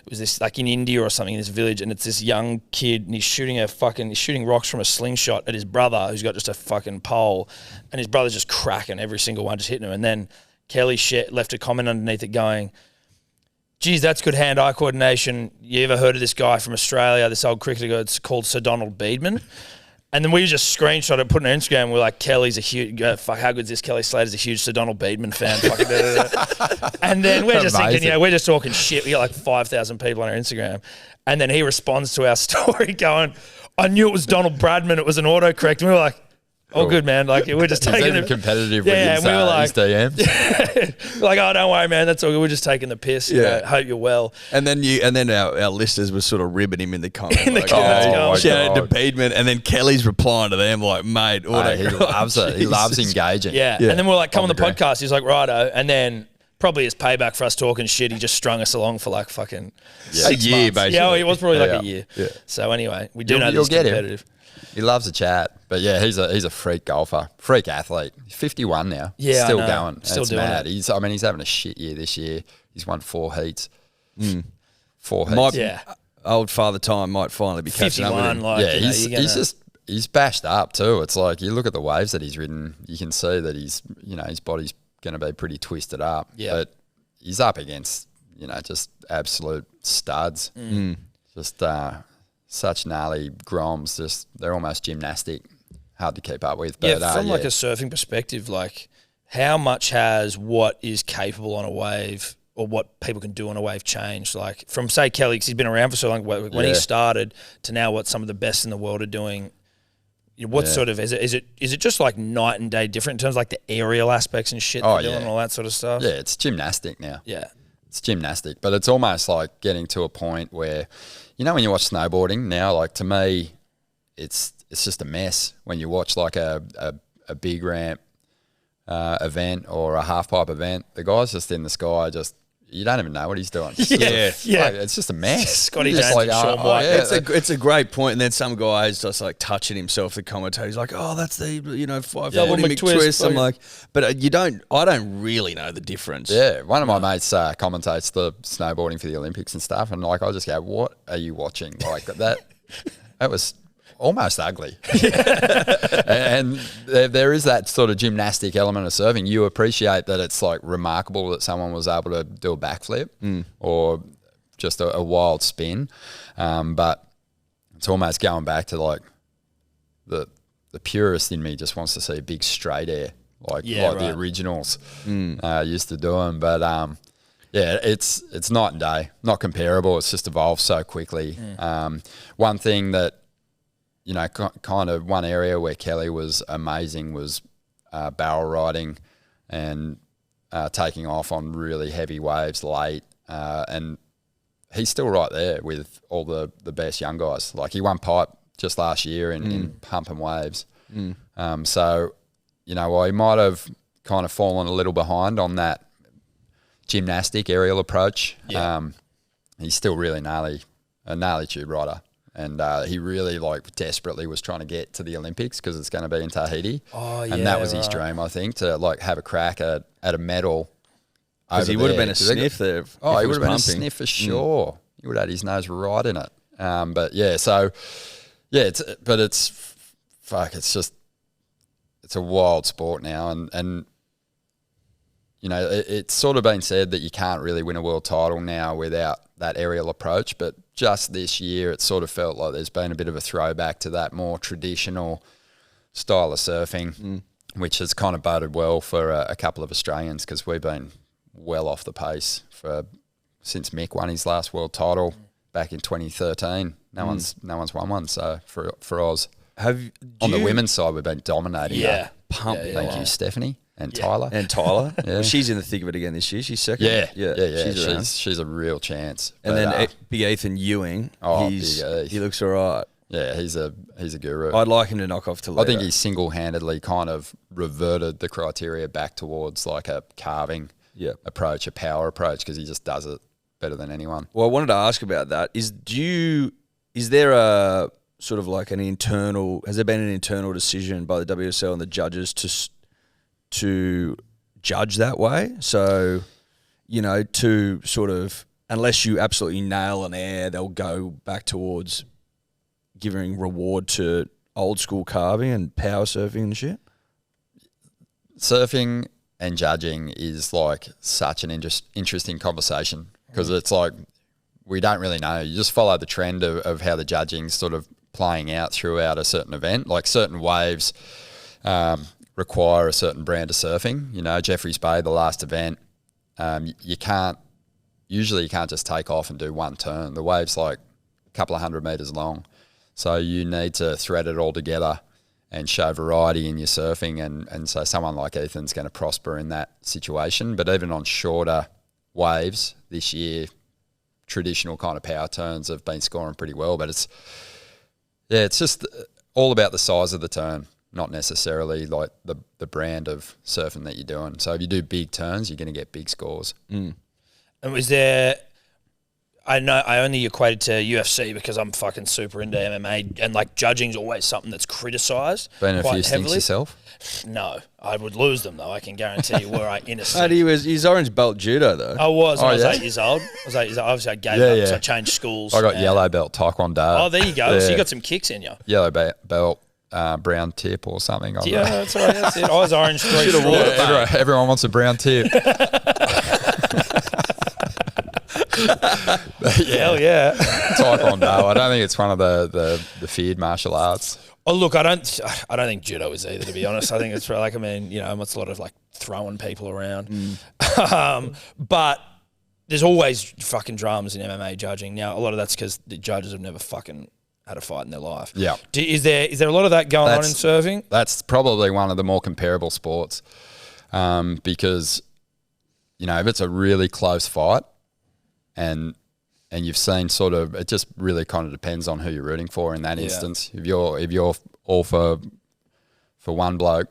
this like in India or something in this village, and it's this young kid and he's shooting rocks from a slingshot at his brother who's got just a fucking pole, and his brother's just cracking every single one, just hitting him. And then Kelly left a comment underneath it going, "Geez, that's good hand-eye coordination. You ever heard of this guy from Australia, this old cricketer? It's called Sir Donald Beedman." And then we just screenshot it, put it on Instagram. We're like, Kelly's a huge, how good is this? Kelly Slater's a huge Sir Donald Beedman fan. And then we're just thinking, we're just talking shit. We got like 5,000 people on our Instagram. And then he responds to our story going, "I knew it was Donald Bradman. It was an autocorrect." And we were like, "Oh, good, man." Like, we're just taking it competitive with his DMs. Like, "Oh, don't worry, man. That's all good. We're just taking the piss. You know, hope you're well." And then our listeners were sort of ribbing him in the comments. Shout out to Beedman. And then Kelly's replying to them like, "Mate, he loves it. He loves engaging." Yeah. And then we're like, "Come on the podcast." He's like, "Righto." And then probably as payback for us talking shit, he just strung us along for like fucking a year, basically. Yeah, it was probably like a year. Yeah. So anyway, we do know this is competitive. He loves a chat, but yeah, he's a freak golfer, freak athlete. He's 51 now. Yeah, still going. Still doing mad. it. He's having a shit year this year. He's won 4 heats. 4 heats. Old Father Time might finally be catching up with him. Like, he's bashed up too. It's like you look at the waves that he's ridden, you can see that his body's going to be pretty twisted up. Yeah. But he's up against just absolute studs. Just such gnarly groms. Just they're almost gymnastic. hard to keep up with. Yeah, But, from like a surfing perspective, like how much has what is capable on a wave or what people can do on a wave changed? Like from, say, Kelly, 'cause he's been around for so long, when he started to now what some of the best in the world are doing. What sort of, is it just like night and day different in terms of like the aerial aspects and shit they're doing and all that sort of stuff? Yeah, it's gymnastic now. Yeah. It's gymnastic, but it's almost like getting to a point where, when you watch snowboarding now, like to me, it's just a mess when you watch like a big ramp event or a half pipe event. The guy's just in the sky, you don't even know what he's doing. Yeah. Like, it's just a mess. Scotty You're Jones just and Sean White. It's a great point. And then some guy's just like touching himself, the commentator. He's like, oh, that's the, 5 double Mick McTwist. I'm like, but I don't really know the difference. Yeah, one of my mates commentates the snowboarding for the Olympics and stuff, and like I just go, "What are you watching?" Like that was almost ugly. and there is that sort of gymnastic element of surfing. You appreciate that it's like remarkable that someone was able to do a backflip or just a wild spin, but it's almost going back to like the purist in me just wants to see a big straight air. Like the originals used to do them. But it's night and day, not comparable. It's just evolved so quickly. One thing that, kind of one area where Kelly was amazing was barrel riding and taking off on really heavy waves late. And he's still right there with all the best young guys. Like he won pipe just last year in pumping waves. So, while he might have kind of fallen a little behind on that gymnastic aerial approach, he's still really a gnarly tube rider. And he really desperately was trying to get to the Olympics because it's going to be in Tahiti. And that was his dream, I think, to have a crack at a medal. Because he would have been a sniff there. Oh, he would have been a sniff for sure. He would have had his nose right in it. It's a wild sport now, and it's sort of been said that you can't really win a world title now without that aerial approach, but just this year it sort of felt like there's been a bit of a throwback to that more traditional style of surfing, which has kind of boded well for a couple of Australians because we've been well off the pace since Mick won his last world title back in 2013. No one's won one, so for Oz. On the women's side, we've been dominating. Yeah. Pumping. Thank you, Stephanie. And Tyler. And Tyler. Well, she's in the thick of it again this year. She's second. Yeah. She's a real chance. And then Big Ethan Ewing. Big Ethan. He looks all right. Yeah, he's a guru. I'd like him to knock off Toledo. I think he single-handedly kind of reverted the criteria back towards like a carving approach, a power approach, because he just does it better than anyone. Well, I wanted to ask about that. Is there a sort of like has there been an internal decision by the WSL and the judges to judge that way? So, to sort of, unless you absolutely nail an air, they'll go back towards giving reward to old school carving and power surfing and shit? Surfing and judging is like such an interesting conversation because it's like we don't really know. You just follow the trend of how the judging's sort of playing out throughout a certain event. Like certain waves require a certain brand of surfing. Jeffreys Bay, the last event, you can't just take off and do one turn. The wave's like a couple of 100 metres long. So you need to thread it all together and show variety in your surfing. And so someone like Ethan's going to prosper in that situation. But even on shorter waves this year, traditional kind of power turns have been scoring pretty well. But it's just all about the size of the turn, not necessarily like the brand of surfing that you're doing. So if you do big turns, you're going to get big scores. And was there... I know I only equated to UFC because I'm fucking super into MMA, and like judging's always something that's criticised. Been a quite few stinks heavily. Yourself? No, I would lose them though. I can guarantee you. Were I innocent? He's orange belt judo though. I was. When I was 8 years old. Obviously, I gave up, so I changed schools. I got yellow belt taekwondo. Oh, there you go. So you got some kicks in you. Yellow belt. Brown tip or something. Yeah, that's all right. That's it. I was orange 3 everyone wants a brown tip. Hell yeah. Taekwondo. I don't think it's one of the feared martial arts. Oh, look, I don't think judo is either, to be honest. I think it's like, I mean, you know, it's a lot of like throwing people around. But there's always fucking dramas in MMA judging. Now, a lot of that's because the judges have never fucking had a fight in their life. Yeah. Is there a lot of that going on in surfing? That's probably one of the more comparable sports because, you know, if it's a really close fight and you've seen sort of, it just really kind of depends on who you're rooting for in that instance. If you're all for one bloke,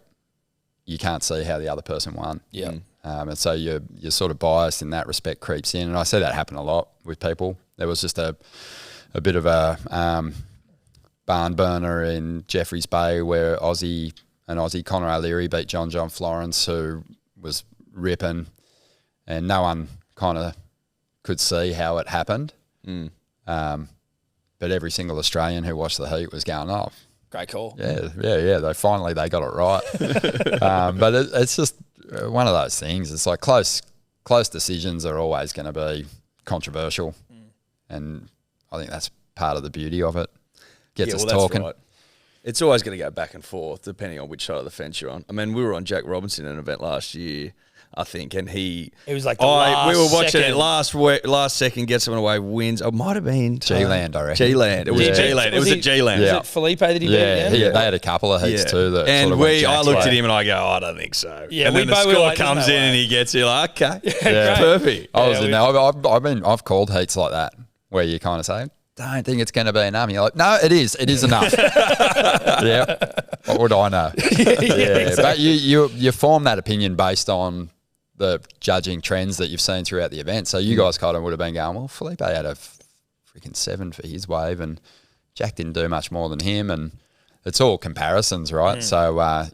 you can't see how the other person won. Yeah. And so you're sort of biased in that respect creeps in. And I see that happen a lot with people. There was just a bit of a barn burner in Jeffreys Bay where an Aussie Conor O'Leary beat John Florence, who was ripping, and no one kind of could see how it happened. But every single Australian who watched the heat was going off. Great call. Yeah. They got it right. But it's just one of those things. It's like close decisions are always going to be controversial, and I think that's part of the beauty of it. Gets us talking. Right. It's always going to go back and forth depending on which side of the fence you're on. I mean, we were on Jack Robinson in an event last year, I think, and it was like we were watching it last second, get someone away, wins. It might have been G-Land, I reckon. G-Land. It was G-Land. It was at G-Land. Was it Felipe that he beat again? Yeah, they had a couple of heats too. That and sort of I looked at him and I go, I don't think so. Yeah, and then the score comes in and he gets it. Like, okay, perfect. I was in there. I've called heats like that where you kind of say, don't think it's going to be enough. And you're like, no, it is. It is enough. Yeah. What would I know? Exactly. But you form that opinion based on the judging trends that you've seen throughout the event. So you guys kind of would have been going, well, Felipe had a freaking 7 for his wave and Jack didn't do much more than him. And it's all comparisons, right? So, I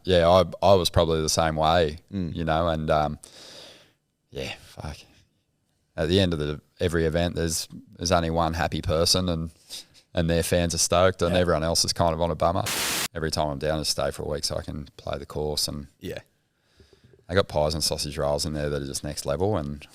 was probably the same way, you know, and fuck. At the end of every event, there's only one happy person and their fans are stoked and everyone else is kind of on a bummer. Every time I'm down to stay for a week so I can play the course and I got pies and sausage rolls in there that are just next level, and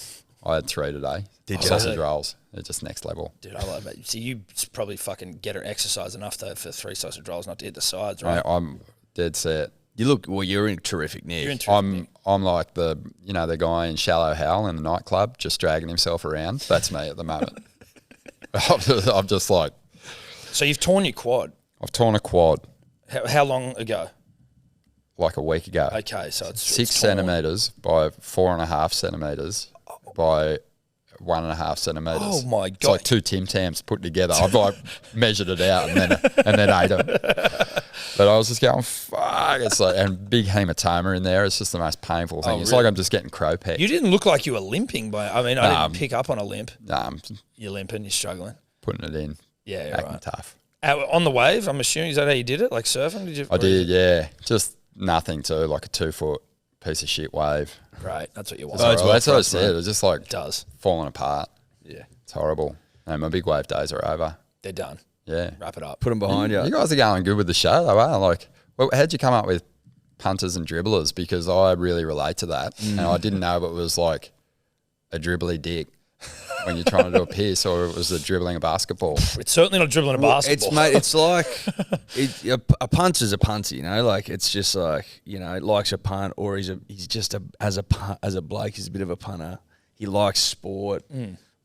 I had 3 today. Did you? Sausage rolls, they're just next level. Dude, I love it. So you probably fucking get her exercise enough though for 3 sausage rolls not to hit the sides, right? I'm dead set. You're in terrific nick. You're in terrific nick. I'm like the guy in Shallow Hal in the nightclub just dragging himself around. That's me at the moment. I'm just like. So you've torn your quad. I've torn a quad. How long ago? Like a week ago. Okay, so it's 6 centimetres by 4.5 centimetres by 1.5 centimetres. Oh my god! It's like 2 Tim Tams put together. I've like measured it out and then ate them. But I was just going, fuck. It's like, and big hematoma in there. It's just the most painful thing. It's like I'm just getting crow pecked. You didn't look like you were limping, I didn't pick up on a limp. You're limping. You're struggling. Putting it in. Yeah, acting right. tough. On the wave, I'm assuming, is that how you did it? Like surfing? I did, yeah. Just nothing too, like a 2-foot piece of shit wave. Great, that's what you want. That's what I said. It was just like falling apart. Yeah. It's horrible. And my big wave days are over. They're done. Yeah. Wrap it up. Put them behind you. You guys are going good with the show though, eh? Like, how'd you come up with punters and dribblers? Because I really relate to that. And I didn't know if it was like a dribbly dick when you're trying to do a piss, or it was a dribbling a basketball. It's certainly not dribbling a basketball. It's like a punter's a punter, you know. Like it's just like, you know, likes a punt, or he's just as a bloke, he's a bit of a punter. He likes sport,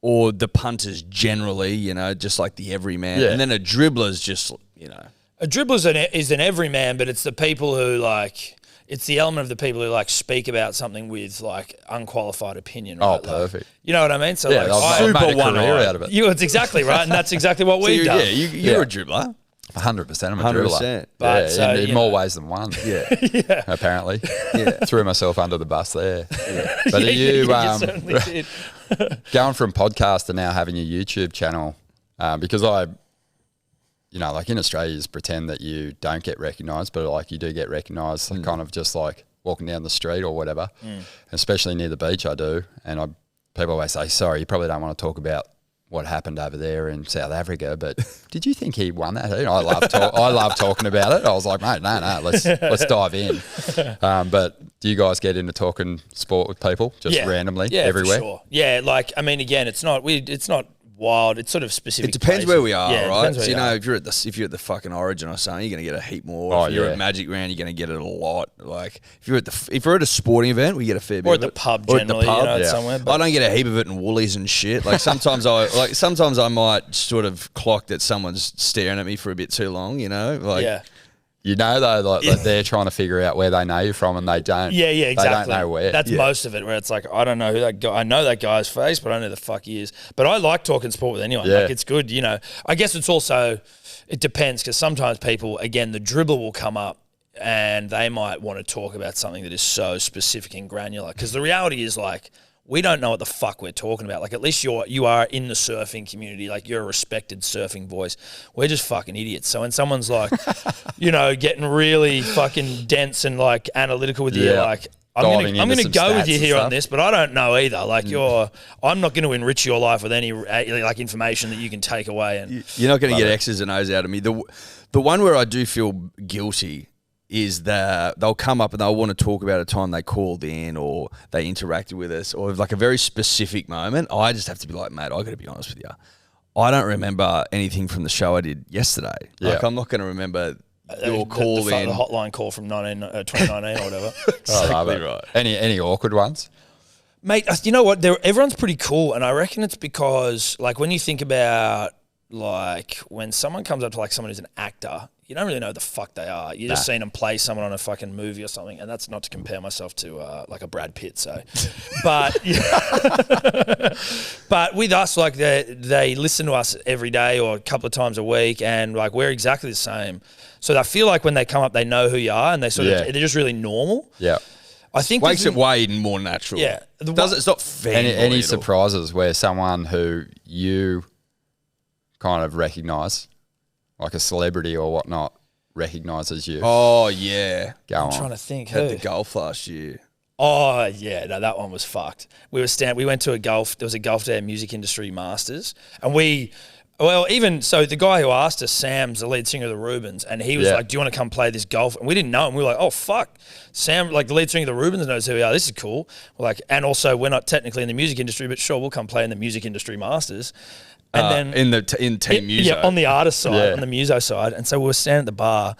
or the punters generally, you know, just like the everyman. And then a dribbler's just, you know, a dribbler is an everyman, but it's the people who like. It's the element of the people who like speak about something with like unqualified opinion. Right? Oh, like, perfect. You know what I mean? So yeah, like, I've made a career out of it. It's exactly right, and that's exactly what we've done. Yeah, you're a dribbler. 100%. I'm a dribbler. But, in more ways than one. Yeah. Apparently. Yeah. Threw myself under the bus there. Yeah. But are you certainly did. Going from podcast to now having your YouTube channel, because I, you know, like in Australia, you just pretend that you don't get recognised, but like you do get recognised, kind of just like walking down the street or whatever, especially near the beach I do. And people always say, sorry, you probably don't want to talk about what happened over there in South Africa, but did you think he won that? You know, I love talking about it. I was like, mate, no, let's dive in. But do you guys get into talking sport with people just randomly everywhere? For sure. Yeah, like I mean, again, it's not wild. It's sort of specific. It depends places. where we are, Yeah, it right? depends where So, you are. if you're at the fucking Origin or something, you're gonna get a heap more. Oh, if you're yeah. at Magic Round, you're gonna get it a lot. Like if we're at a sporting event, we get a fair bit. Or of at the it. pub Or at generally, the pub, you know, yeah. somewhere. I But don't get a heap of it in Woolies and shit. Like sometimes I might sort of clock that someone's staring at me for a bit too long. You know, like yeah. You know, though, like they're trying to figure out where they know you from and they don't. Yeah, exactly. They don't know where. That's most of it, where it's like, I don't know who that guy, I know that guy's face, but I don't know who the fuck he is. But I like talking sport with anyone. Yeah. Like, it's good, you know. I guess it's also, it depends, because sometimes people, again, the dribble will come up and they might want to talk about something that is so specific and granular. Because the reality is, like, we don't know what the fuck we're talking about. Like, at least you are in the surfing community. Like, you're a respected surfing voice. We're just fucking idiots. So when someone's like, you know, getting really fucking dense and like analytical with you, Yeah. like, Diving I'm into going to some go with stats you and here on stuff. this, but I don't know either. Like, I'm not going to enrich your life with any like information that you can take away. And you're not going to get X's and O's out of me. The one where I do feel guilty is that they'll come up and they'll want to talk about a time they called in or they interacted with us or like a very specific moment. I just have to be like, mate, I got to be honest with you. I don't remember anything from the show I did yesterday. Yeah. Like, I'm not going to remember your call the in. hotline call from 2019 or whatever. I love Exactly it. right. Any awkward ones? Mate, you know what? Everyone's pretty cool, and I reckon it's because, like, when you think about, like, when someone comes up to, like, someone who's an actor, you don't really know who the fuck they are. You're just seeing them play someone on a fucking movie or something, and that's not to compare myself to, like, a Brad Pitt, so. But, but with us, like, they listen to us every day or a couple of times a week, and, like, we're exactly the same. So I feel like when they come up, they know who you are, and they're just really normal. Yeah. I think Makes it way more natural. Yeah. It's not fair. Any surprises where someone who you kind of recognise, like a celebrity or whatnot, recognises you? Oh, yeah. Go I'm on. trying to think. At Who? the golf last year. Oh yeah, no, that one was fucked. We went to a golf. There was a Golf Day Music Industry Masters, and even so, the guy who asked us, Sam's the lead singer of the Rubens, and he was like, "Do you want to come play this golf?" And we didn't know him. We were like, "Oh fuck, Sam, like the lead singer of the Rubens knows who we are. This is cool." We're like, and also we're not technically in the music industry, but sure, we'll come play in the Music Industry Masters. And then in Team Muso. yeah, on the artist side, Yeah. on the muso side. And so we were standing at the bar,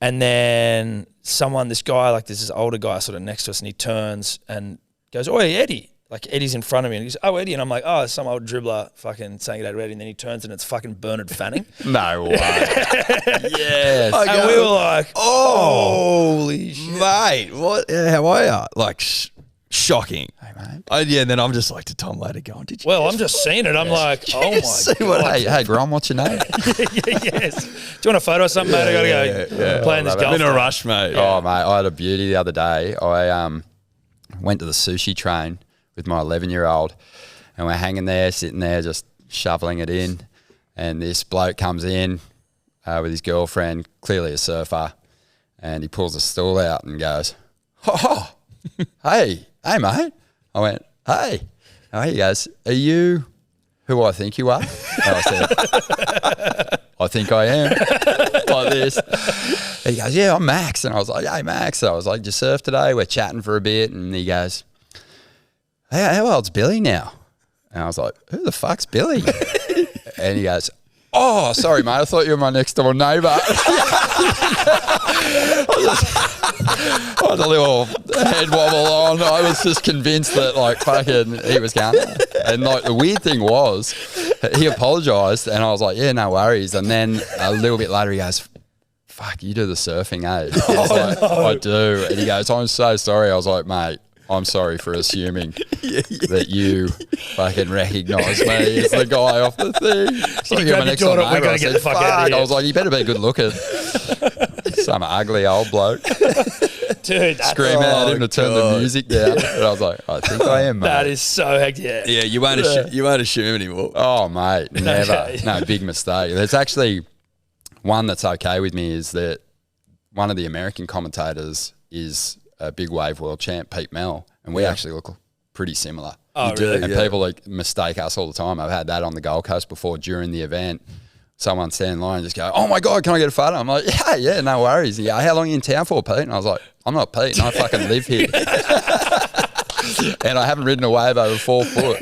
and then this guy, like this older guy sort of next to us, and he turns and goes, "Oh, hey, Eddy." Like, Eddie's in front of me, and he goes, "Oh, Eddy." And I'm like, "Oh, some old dribbler fucking saying it at Eddy." And then he turns, and it's fucking Bernard Fanning. No way. Yes. And we were like, holy shit. Mate, what? How are you? Like, shocking. Hey, mate. And then I'm just like to Tom later going, did you? well, I'm just seeing it. I'm like, oh my see God. what Hey, Grom, what's your name? Yes. Do you want a photo or something, mate? I got to go playing this love it. golf. I'm in a game. rush, mate. Oh, mate, I had a beauty the other day. I went to the sushi train with my 11-year-old, and we're hanging there, sitting there, just shoveling it in. And this bloke comes in with his girlfriend, clearly a surfer, and he pulls a stool out and goes, "Oh, hey, mate." I went, "Hey." He goes, "Are you who I think you are?" And I said, "I think I am." Like this. He goes, "Yeah, I'm Max." And I was like, "Hey, Max." So I was like, "Did you surf today?" We're chatting for a bit, and he goes, "Hey, how old's Billy now?" And I was like, "Who the fuck's Billy?" And he goes, "Oh, sorry, mate. I thought you were my next door neighbour." I had a little head wobble on. I was just convinced that, like, fucking he was going. And, like, the weird thing was, he apologised, and I was like, "Yeah, no worries." And then a little bit later, he goes, "Fuck, you do the surfing, eh?" I was like, "I do." And he goes, "I'm so sorry." I was like, "Mate, I'm sorry for assuming that you fucking recognise me as the guy off the thing." So You you're grab my your daughter, door we're neighbour. gonna I get said, the fuck out of here. I was like, "You better be good looking." Some ugly old bloke Dude, screaming at him to turn the music down. And I was like, "I think I am, mate." that is so hectic. Yeah. Yeah, you won't assume anymore. Oh, mate, never. Okay. No, big mistake. There's actually one that's okay with me is that one of the American commentators is a big wave world champ, Pete Mel, and we actually look pretty similar. Oh, really? And people like mistake us all the time. I've had that on the Gold Coast before during the event. Someone stand in line and just go, "Oh my God, can I get a photo?" I'm like, yeah, no worries. Yeah, how long are you in town for, Pete? And I was like, "I'm not Pete, and I fucking live here." And I haven't ridden a wave over 4 foot.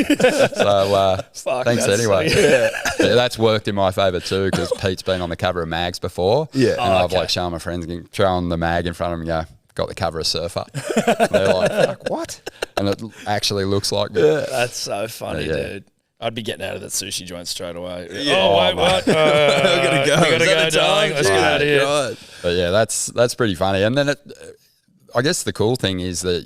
So thanks anyway. Yeah, that's worked in my favour too, because Pete's been on the cover of mags before. Yeah. And I've like shown my friends, thrown the mag in front of them and go, got the cover of Surfer. And they're like, what? And it actually looks like me. That's so funny, dude. I'd be getting out of that sushi joint straight away. Yeah. Oh, wait, what? We gotta go, darling. Let's get out of here. Right. But yeah, that's pretty funny. And then I guess the cool thing is that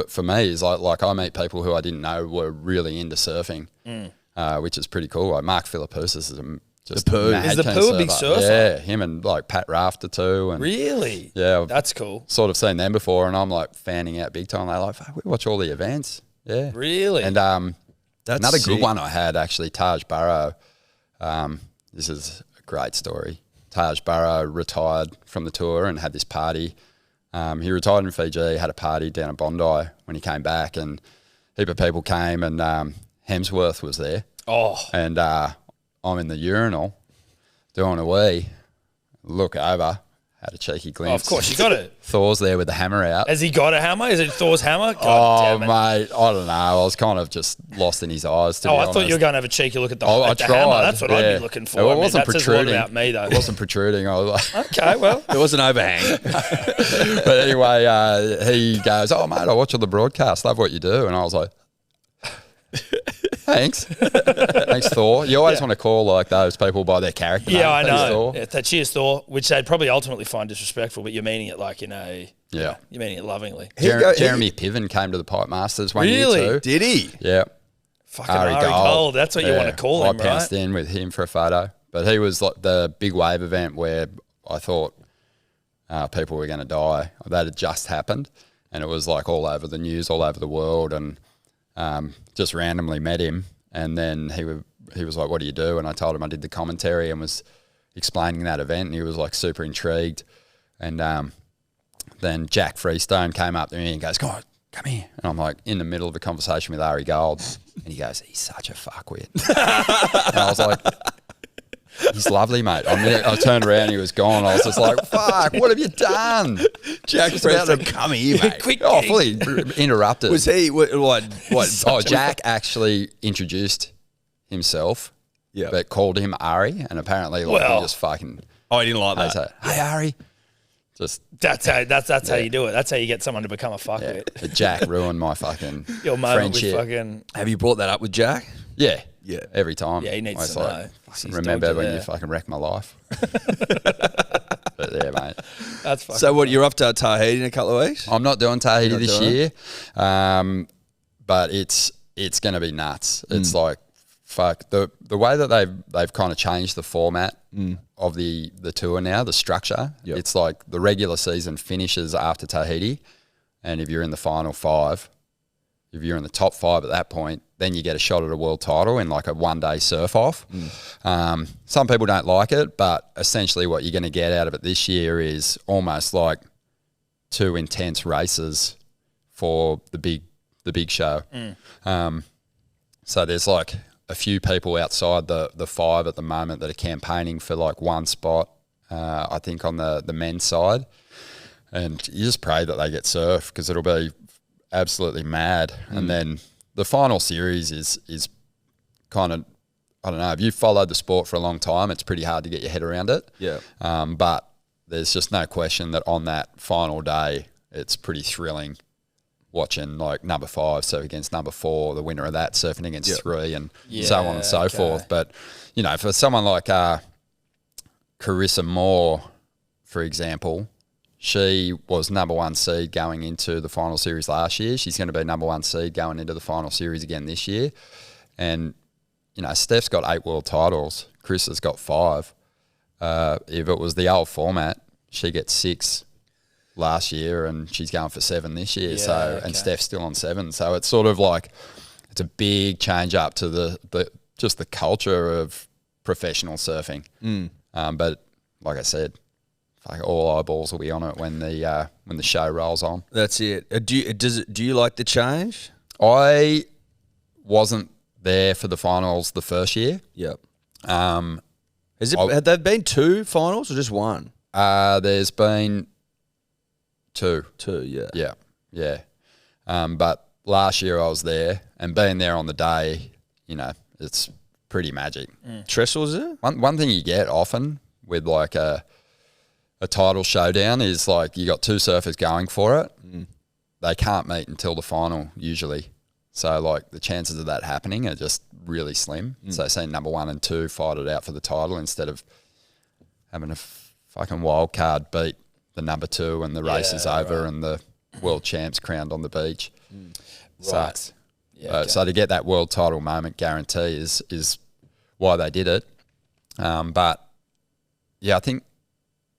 for me, is like I meet people who I didn't know were really into surfing, which is pretty cool. Like Mark Philippoussis is just The Pooh. mad Is the keen Pooh a big surfer? Yeah, him and like Pat Rafter too. And Really? yeah, I've That's cool. sort of seen them before, and I'm like fanning out big time. They're like, "Fuck, we watch all the events." Yeah, Really? And That's another good sick. one I had actually, Taj Burrow. This is a great story. Taj Burrow retired from the tour and had this party. He retired in Fiji, had a party down at Bondi when he came back, and a heap of people came, and Hemsworth was there. Oh, And I'm in the urinal doing a wee, look over, had a cheeky glimpse. of course, you got it. Thor's there with the hammer out. Has he got a hammer? Is it Thor's hammer? God Oh, damn it. mate, I don't know. I was kind of just lost in his eyes, to be Oh, I honest. thought you were going to have a cheeky look at the, I at the tried. hammer. That's what I'd yeah. be looking for. It I mean, wasn't that says a lot protruding. about me, though. It wasn't protruding. I was like, Okay, well. There was an overhang. but anyway, he goes, "Oh, mate, I watch all the broadcast. Love what you do." And I was like, "Thanks, thanks, Thor." You always want to call like those people by their character name. Yeah, I Thanks, know. Thor. Yeah, cheers, Thor, which they'd probably ultimately find disrespectful, but you're meaning it like, Yeah. you're meaning it lovingly. Jeremy Piven came to the Pipe Masters one Really? year too. Did he? Yeah. Fucking Ari Ari Gold. Gold. That's what you want to call him, I pounced right? in with him for a photo. But he was like the big wave event where I thought people were going to die. That had just happened. And it was like all over the news, all over the world. And just randomly met him. And then he was like, "What do you do?" And I told him I did the commentary and was explaining that event. And he was like super intrigued. And then Jack Freestone came up to me and goes, "Come on, come here." And I'm like in the middle of a conversation with Ari Gold. And he goes, "He's such a fuckwit." And I was like, "He's lovely, mate." I turned around, he was gone. I was just like, "Fuck, what have you done?" Jack Just about Preston, to- come here, mate. Quick, Oh, quick. fully interrupted. Was he what? Oh, Jack actually introduced himself, Yeah. but called him Ari, and apparently like Well. he just fucking Oh, he didn't like that. said, "Hey, Ari." Just That's how you do it. That's how you get someone to become a fuckwit. but Jack ruined my fucking Your moment with friendship. fucking... Have you brought that up with Jack? Yeah. Yeah. Every time. Yeah, he needs I was to know. fucking He's remember dogged it when there. you fucking wrecked my life. But yeah, mate. That's fucking... So what? You're off to Tahiti in a couple of weeks? I'm not doing Tahiti You're not this doing year, but it's going to be nuts. It's like fuck the way that they've kind of changed the format of the tour now, the structure. Yep. It's like the regular season finishes after Tahiti, and if you're in the final 5, if you're in the top 5 at that point, then you get a shot at a world title in like a one-day surf off. Some people don't like it, but essentially what you're going to get out of it this year is almost like 2 intense races for the big show. So there's like a few people outside the 5 at the moment that are campaigning for like one spot, I think on the men's side. And you just pray that they get surf because it'll be absolutely mad. And then the final series is kind of, I don't know, if you've followed the sport for a long time, it's pretty hard to get your head around it. Yeah. But there's just no question that on that final day, it's pretty thrilling watching like number 5 surf against number 4, the winner of that surfing against 3 and so on and so forth. But, you know, for someone like Carissa Moore, for example, she was number 1 seed going into the final series last year. She's going to be number 1 seed going into the final series again this year. And, you know, Steph's got 8 world titles. Chris has got 5. If it was the old format, she gets 6 last year and she's going for 7 this year. And Steph's still on 7. So it's sort of like, it's a big change up to the just the culture of professional surfing. But like I said, like all eyeballs will be on it when the show rolls on. That's it. Do you like the change? I wasn't there for the finals the first year. Yep. Have there been 2 finals or just 1? There's been 2. 2, yeah. Yeah. But last year I was there, and being there on the day, you know, it's pretty magic. Trestles it? One thing you get often with like a title showdown is like you got two surfers going for it. They can't meet until the final usually. So like the chances of that happening are just really slim. So say number 1 and 2 fight it out for the title instead of having a fucking wild card beat the number 2 and the race is over and the world champs crowned on the beach. Sucks. Yeah, So to get that world title moment guarantee is why they did it. But yeah, I think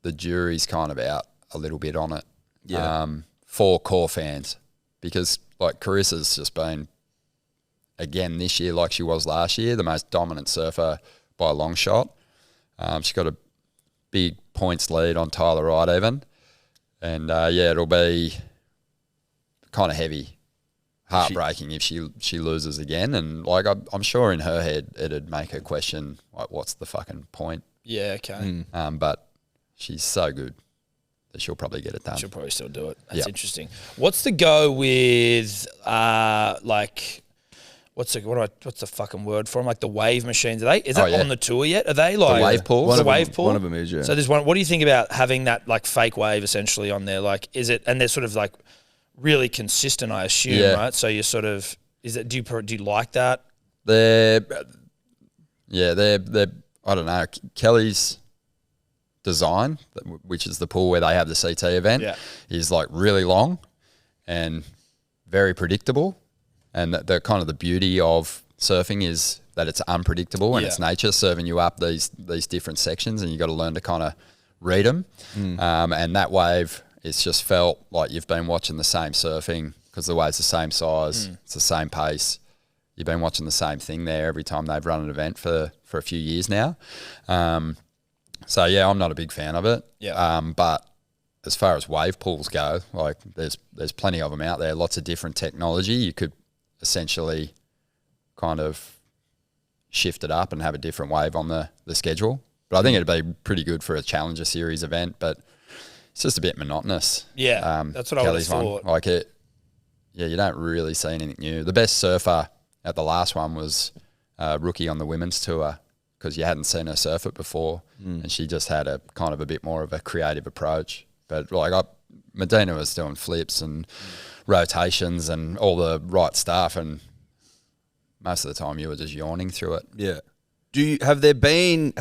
the jury's kind of out a little bit on it. Yeah. For core fans, because like Carissa's just been, again this year like she was last year, the most dominant surfer by a long shot. She's got a big points lead on Tyler Wright even. And yeah, it'll be kind of heavy, heartbreaking if she loses again. And like I'm sure in her head it'd make her question like, what's the fucking point? Yeah, okay. But she's so good that she'll probably get it done. She'll probably still do it. That's interesting. What's the go with like what's the fucking word for them? Like the wave machines? Is that on the tour yet? Are they like wave pools? The wave pool? One of them is, yeah. So there's one. What do you think about having that like fake wave essentially on there? Like, is it? And they're sort of like really consistent, I assume, right? So you're sort of do you like that? They're I don't know, Kelly's design, which is the pool where they have the CT event, is like really long and very predictable. And the kind of the beauty of surfing is that it's unpredictable and it's nature serving you up these different sections, and you got to learn to kind of read them. And that wave, it's just felt like you've been watching the same surfing because the wave's the same size, it's the same pace. You've been watching the same thing there every time they've run an event for a few years now. So yeah, I'm not a big fan of it. But as far as wave pools go, like there's plenty of them out there, lots of different technology. You could essentially kind of shift it up and have a different wave on the schedule. But I think it'd be pretty good for a Challenger Series event, but it's just a bit monotonous. Yeah, that's what Kelly's I would have thought. Like you don't really see anything new. The best surfer at the last one was a rookie on the women's tour, because you hadn't seen her surf it before, and she just had a kind of a bit more of a creative approach. But like Medina was doing flips and rotations and all the right stuff, and most of the time you were just yawning through it. Yeah. Has there been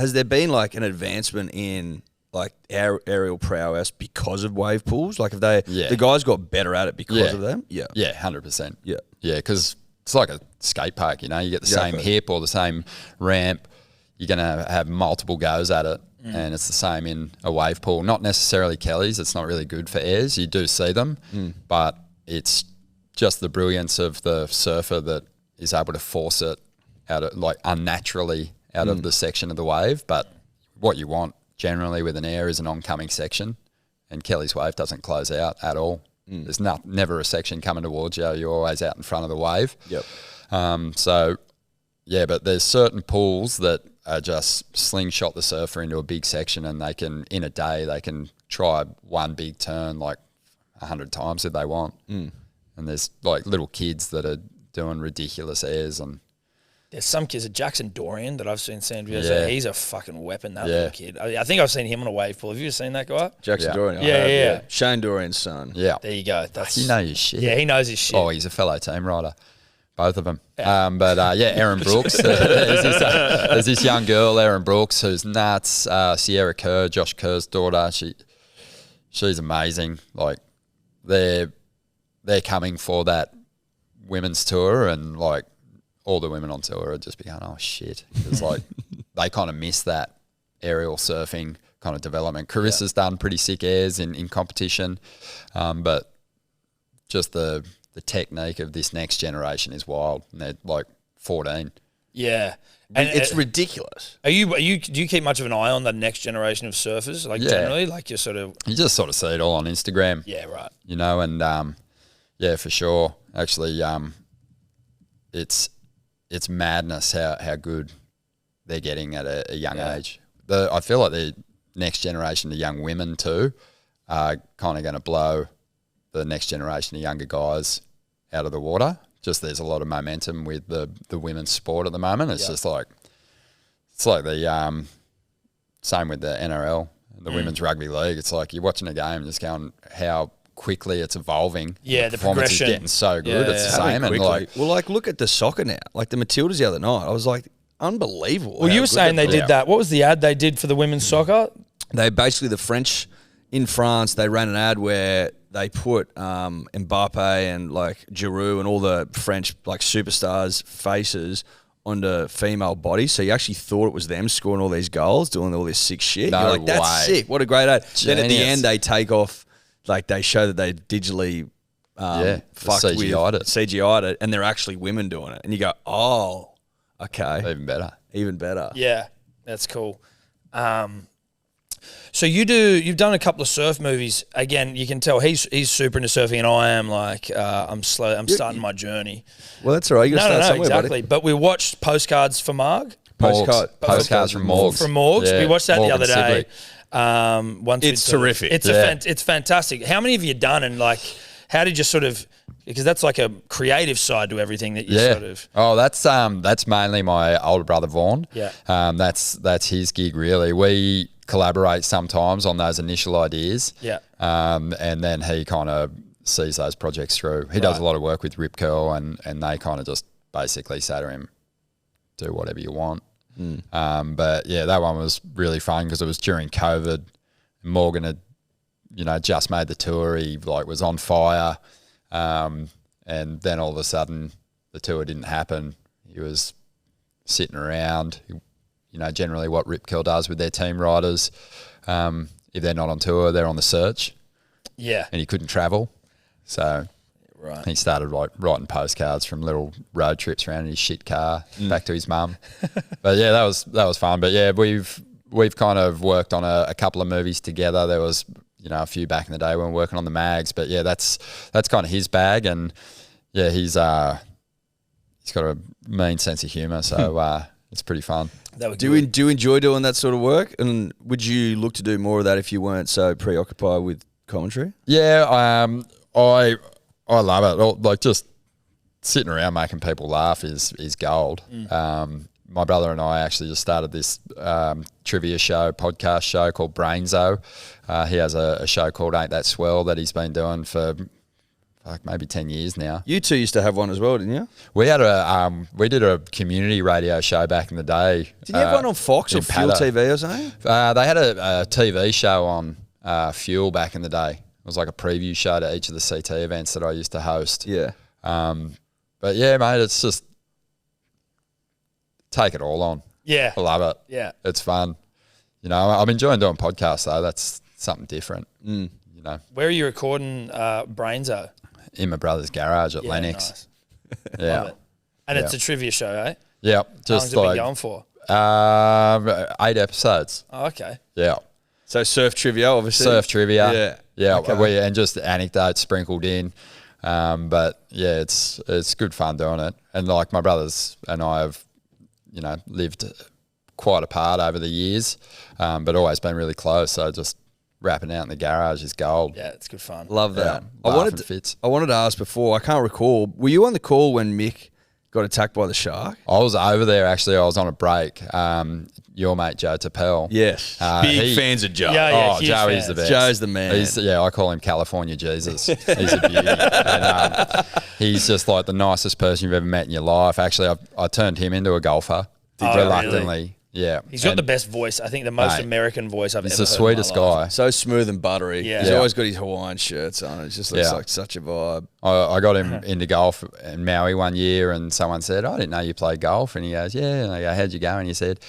like an advancement in like aerial prowess because of wave pools? Like have the guys got better at it because of them? Yeah. Yeah, 100%. Yeah. Yeah, because it's like a skate park, you know, you get the same hip or the same ramp. You're going to have multiple goes at it, and it's the same in a wave pool. Not necessarily Kelly's. It's not really good for airs. You do see them, but it's just the brilliance of the surfer that is able to force it out of, like unnaturally out of the section of the wave. But what you want generally with an air is an oncoming section, and Kelly's wave doesn't close out at all. There's never a section coming towards you. You're always out in front of the wave. So, yeah, but there's certain pools that are just slingshot the surfer into a big section, and they can, in a day, they can try one big turn like 100 times if they want. And there's like little kids that are doing ridiculous airs. And there's some kids, Jackson Dorian, that I've seen videos. He's a fucking weapon, that little kid. I think I've seen him on a wave pool. Have you ever seen that guy? Jackson Dorian. Yeah. Shane Dorian's son. Yeah. There you go. He knows his shit. Yeah, he knows his shit. Oh, he's a fellow team rider. Both of them. Erin Brooks. There's this young girl, Erin Brooks, who's nuts. Sierra Kerr, Josh Kerr's daughter. She's amazing. Like they're coming for that women's tour, and like all the women on tour are just going, oh shit. It's like they kind of miss that aerial surfing kind of development. Carissa's done pretty sick airs in competition, but just the technique of this next generation is wild. And they're like 14. Yeah. And it's ridiculous. Do you keep much of an eye on the next generation of surfers? Like generally, like you just sort of see it all on Instagram. Yeah, right. You know, and yeah, for sure. Actually, it's madness how good they're getting at a young age. I feel like the next generation of young women too are kind of going to blow the next generation of younger guys out of the water. Just there's a lot of momentum with the women's sport at the moment. It's just like the same with the NRL, the Women's Rugby League. It's like you're watching a game and just going how quickly it's evolving. Yeah, the performance progression. is getting so good. It's the same. And like, look at the soccer now. Like the Matildas the other night. I was like, unbelievable. Well, you were saying they did that. What was the ad they did for the women's soccer? They basically, the French in France, they ran an ad where they put Mbappe and like Giroud and all the French like superstars' faces onto female bodies. So you actually thought it was them scoring all these goals, doing all this sick shit. No You're like, that's way. sick. What a great ad. Genius. Then at the end, they take off, like they show that they digitally fucked with CGI'd it, and they're actually women doing it. And you go, oh, okay. Even better. Yeah, that's cool. So you've done a couple of surf movies. Again, you can tell he's super into surfing, and I am like I'm starting my journey. Well, that's all right. You got to start somewhere, exactly. buddy. But we watched Postcards for Marg. Postcards from Morgs. From Morgs. Yeah, we watched that the other day. It's terrific. It's fantastic. How many have you done, and like, how did you sort of? Because that's like a creative side to everything that you sort of. Oh, that's mainly my older brother Vaughan. Yeah. That's his gig really. We collaborate sometimes on those initial ideas. Yeah. And then he kind of sees those projects through. He does a lot of work with Rip Curl, and they kind of just basically say to him, do whatever you want. But yeah, that one was really fun because it was during COVID. Morgan had, just made the tour. He like was on fire. And then all of a sudden the tour didn't happen. He was sitting around, generally what Rip Curl does with their team riders. If they're not on tour, they're on the search. Yeah. And he couldn't travel. So right. he started like writing postcards from little road trips around in his shit car back to his mum. But yeah, that was fun. But yeah, we've kind of worked on a couple of movies together. There was a few back in the day when we were working on the mags, but yeah, that's kind of his bag, and yeah, he's got a mean sense of humour, so it's pretty fun. Do you enjoy doing that sort of work, and would you look to do more of that if you weren't so preoccupied with commentary? Yeah, I love it. Like just sitting around making people laugh is gold. My brother and I actually just started this trivia podcast show called Brainzo. He has a show called Ain't That Swell that he's been doing for maybe 10 years now. You two used to have one as well, didn't you? We had we did a community radio show back in the day. Did you have one on Fox or Fuel TV or something? They had a TV show on Fuel back in the day. It was like a preview show to each of the CT events that I used to host. Yeah. But yeah, mate, it's just take it all on. Yeah. I love it. Yeah. It's fun. I'm enjoying doing podcasts though. That's something different. Where are you recording Brainzo? In my brother's garage at Lennox. Nice. Yeah. Love it. And it's a trivia show, eh? Yeah. How long's Just it been going for? 8 episodes. Oh, okay. Yeah. So surf trivia, obviously. Surf trivia. Yeah. Yeah. Okay. And just anecdotes sprinkled in. But yeah, it's good fun doing it. And like my brothers and I have, lived quite apart over the years, but always been really close. So just rapping out in the garage is gold. Yeah, it's good fun. Love that. Yeah, I wanted to ask before, I can't recall, were you on the call when Mick got attacked by the shark? I was over there actually. I was on a break. Your mate Joe Tapel. Yes. Big fans of Joe. Yeah, Joey's the best. Joe's the man. I call him California Jesus. He's a beauty. And, he's just like the nicest person you've ever met in your life. Actually, I turned him into a golfer. Reluctantly. Really? Yeah. He's got the best voice. I think the most American voice I've ever heard. He's the sweetest guy. So smooth and buttery. Yeah. He's always got his Hawaiian shirts on. It just looks like such a vibe. I got him into golf in Maui one year, and someone said, I didn't know you played golf. And he goes, yeah. And I go, how'd you go? And he said,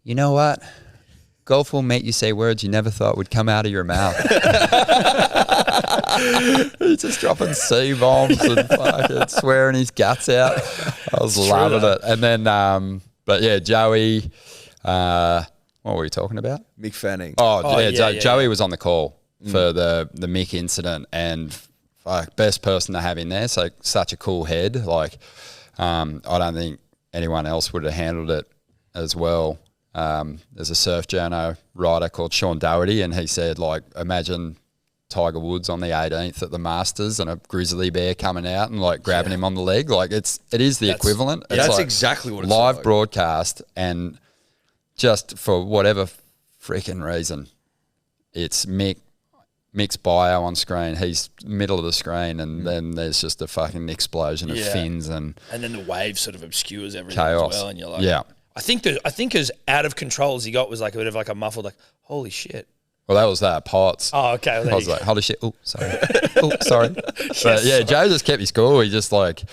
you know what? Golf will make you say words you never thought would come out of your mouth. He's just dropping C-bombs and fucking swearing his guts out. I was loving it. And then, but yeah, Joey, what were we talking about? Mick Fanning. Joey was on the call for the Mick incident, and best person to have in there. So such a cool head. Like, I don't think anyone else would have handled it as well. There's a surf journo writer called Sean Doherty, and he said, like, imagine Tiger Woods on the 18th at the Masters and a grizzly bear coming out and like grabbing him on the leg. Like it is the equivalent. It's that's like exactly what it's live like. broadcast, and just for whatever freaking reason, it's Mick's bio on screen. He's middle of the screen, and then there's just a fucking explosion of fins and then the wave sort of obscures everything chaos. as well, and you're like, yeah. I think as out of control as he got was like a bit of like a muffled like, holy shit. Well, that was Potts. Oh, okay. Well, I was like, holy shit. Oh, sorry. Oh, sorry. But yeah, Joe just kept his cool. He just like,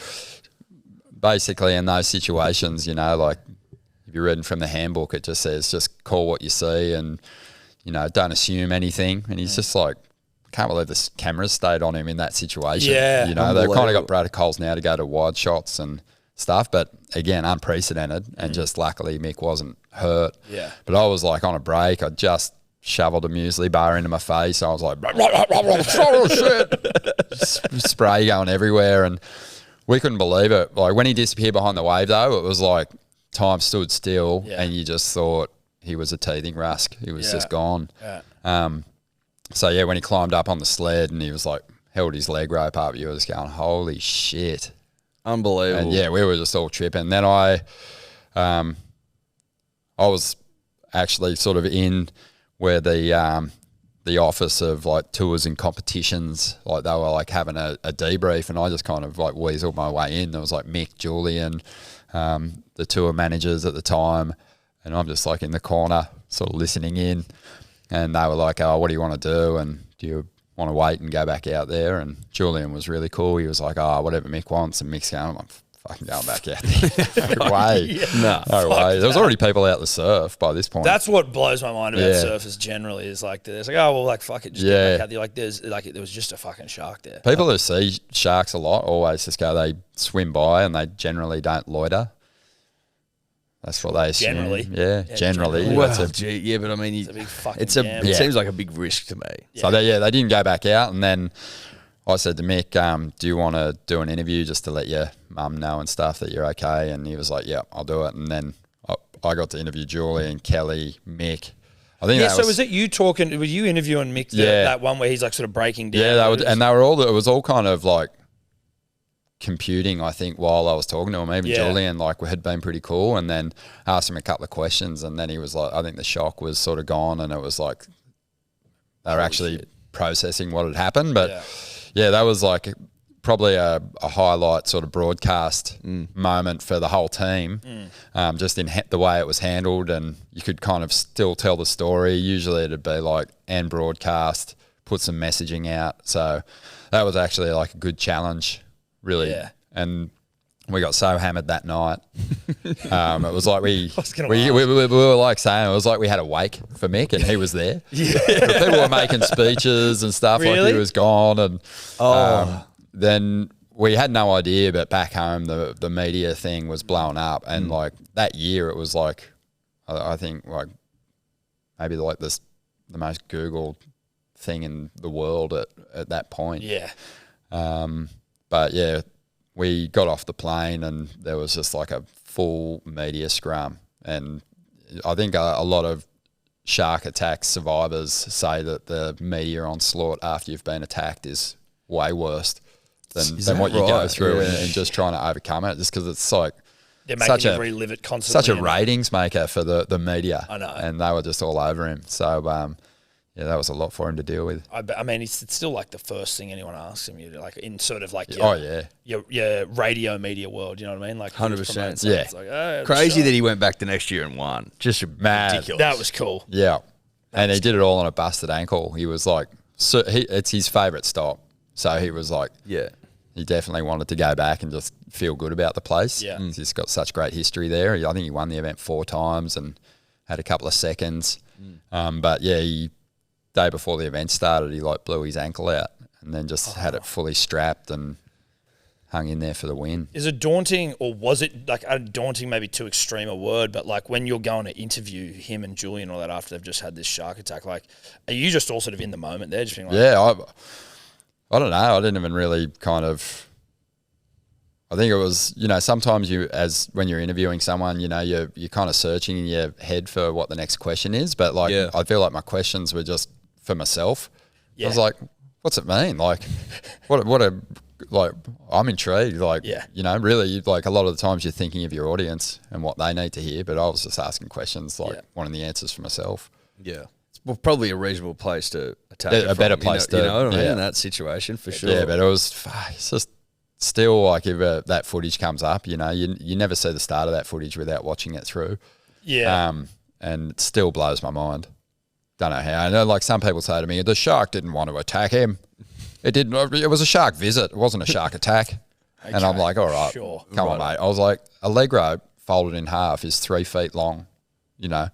basically in those situations, you know, like if you're reading from the handbook, it just says just call what you see and, you know, don't assume anything. And he's just like, can't believe the cameras stayed on him in that situation. Yeah. You know, they've kind of got protocols now to go to wide shots and stuff, but again, unprecedented. And just luckily Mick wasn't hurt. Yeah. But I was like on a break. I just shoveled a muesli bar into my face. I was like, oh shit. Spray going everywhere. And we couldn't believe it. Like when he disappeared behind the wave though, it was like time stood still and you just thought he was a teething rusk. He was just gone. Yeah. So yeah, when he climbed up on the sled and he was like, held his leg rope up, you were just going, holy shit. Unbelievable. And yeah, we were just all tripping. Then I was actually sort of in where the office of like tours and competitions, like they were like having a debrief, and I just kind of like weaseled my way in. There was like Mick, Julian, the tour managers at the time, and I'm just like in the corner sort of listening in, and they were like, oh, what do you want to do? And do you want to wait and go back out there? And Julian was really cool. He was like, oh, whatever Mick wants. And Mick's going, I'm fucking going back out there. No way. No way. There was already people out the surf by this point. That's what blows my mind about surfers generally is like, there's like, oh, well, like, fuck it. Just get back out there. Like, there was just a fucking shark there. People who see sharks a lot always just go, they swim by and they generally don't loiter. That's what they assume. Generally. Yeah, generally. Well, That's yeah, but I mean, It's a big fucking it gamble. seems like a big risk to me. So they didn't go back out, and then I said to Mick, do you want to do an interview just to let your mum know and stuff that you're okay? And he was like, yeah, I'll do it. And then I got to interview Julie, Kelly, Mick. I think so was it you talking, were you interviewing Mick that one where he's like sort of breaking down? Yeah, it was all kind of like computing, I think, while I was talking to him. Even Julian like had been pretty cool, and then asked him a couple of questions, and then he was like, I think the shock was sort of gone, and it was like they were actually processing what had happened. But yeah, that was like probably a highlight sort of broadcast moment for the whole team, just in the way it was handled, and you could kind of still tell the story. Usually it'd be like, and broadcast, put some messaging out. So that was actually like a good challenge, really. Yeah. And we got so hammered that night. It was like we were like saying, it was like we had a wake for Mick and he was there. People were making speeches and stuff like he was gone. And then we had no idea, but back home the media thing was blowing up. And like that year it was like, I think like maybe like the most Googled thing in the world at that point. Yeah. But yeah, we got off the plane and there was just like a full media scrum. And I think a lot of shark attack survivors say that the media onslaught after you've been attacked is way worse than what you go through and just trying to overcome it, just because it's like they're making you relive it constantly. Such a ratings maker for the media. I know. And they were just all over him. So, yeah, that was a lot for him to deal with. I mean, it's still like the first thing anyone asks him. You like in sort of like your radio media world. You know what I mean? Like 100%. Yeah, it's like, crazy that he went back the next year and won. Just ridiculous. That was cool. Yeah, and he did it all on a busted ankle. He was like, it's his favourite stop. So he was like, he definitely wanted to go back and just feel good about the place. Yeah, he's just got such great history there. I think he won the event 4 times and had a couple of seconds. But yeah, day before the event started, he like blew his ankle out and then just had it fully strapped and hung in there for the win. Is it daunting, or was it like daunting, maybe too extreme a word, but like when you're going to interview him and Julian and all that after they've just had this shark attack, like are you just all sort of in the moment there, just being like, I don't know, I didn't even really kind of, I think it was, you know, sometimes when you're interviewing someone, you know, you're kind of searching in your head for what the next question is, but like I feel like my questions were just for myself. I was like, what's it mean? Like, what a like. I'm intrigued. Like, you know, really, like a lot of the times you're thinking of your audience and what they need to hear, but I was just asking questions, like wanting the answers for myself. Yeah, it's probably a reasonable place to attack. A better place to, you know what I mean, in that situation for sure. Yeah, but it's just still like if that footage comes up, you know, you never see the start of that footage without watching it through. Yeah. And it still blows my mind. Don't know how. I know, like some people say to me, the shark didn't want to attack him. It didn't. It was a shark visit. It wasn't a shark attack. And I'm like, all right, come on, mate. I was like, a leg rope folded in half is 3 feet long, you know,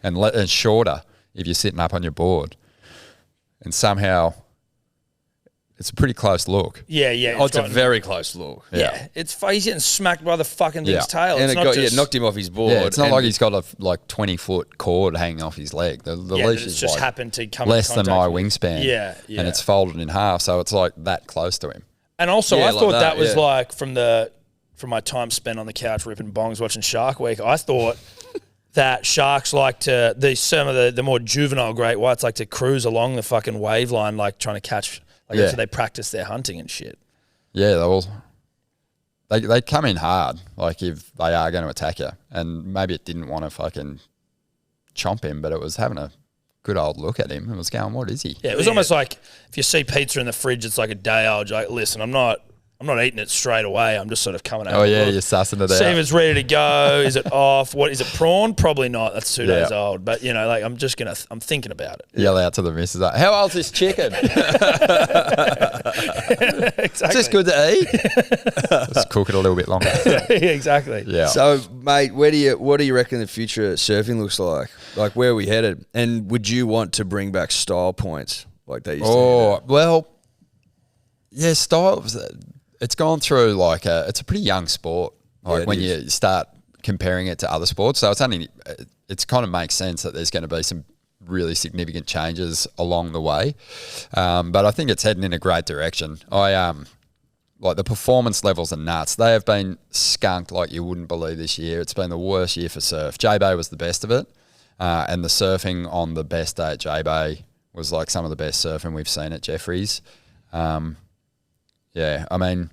and shorter if you're sitting up on your board. And somehow it's a pretty close look. Yeah, yeah. It's a very close look. Yeah. He's getting smacked by the fucking thing's tail. And it's it knocked him off his board. Yeah, it's not like he's got a 20-foot cord hanging off his leg. The leash is just like happened to come less in than contact my with. wingspan. Yeah. And it's folded in half, so it's like that close to him. And also, Yeah, I like thought that, that was yeah. like from my time spent on the couch ripping bongs watching Shark Week. I thought that sharks like to some of the more juvenile great whites like to cruise along the fucking wave line, like trying to catch. Like that's how they practice their hunting and shit. Yeah, they come in hard, like if they are going to attack you. And maybe it didn't want to fucking chomp him, but it was having a good old look at him. It was going, what is he? Yeah, it was almost like if you see pizza in the fridge, it's like a day old. You're like, listen, I'm not eating it straight away. I'm just sort of coming out. Oh, yeah, you're sussing it out. See if it's ready to go. Is it off? What is it? Prawn? Probably not. That's 2 days old. But you know, like I'm thinking about it. Yell out to the missus, like, how old's this chicken? Exactly. Is this good to eat? Let's cook it a little bit longer. Exactly. Yeah. So, mate, what do you reckon the future surfing looks like? Like, where are we headed? And would you want to bring back style points like they used to? Oh, well, yeah, style. It's gone through like it's a pretty young sport. Like when you start comparing it to other sports, so it's kind of makes sense that there's going to be some really significant changes along the way. But I think it's heading in a great direction. Like the performance levels are nuts. They have been skunked like you wouldn't believe this year. It's been the worst year for surf. J-Bay was the best of it. And the surfing on the best day at J-Bay was like some of the best surfing we've seen at Jeffreys. Yeah, I mean,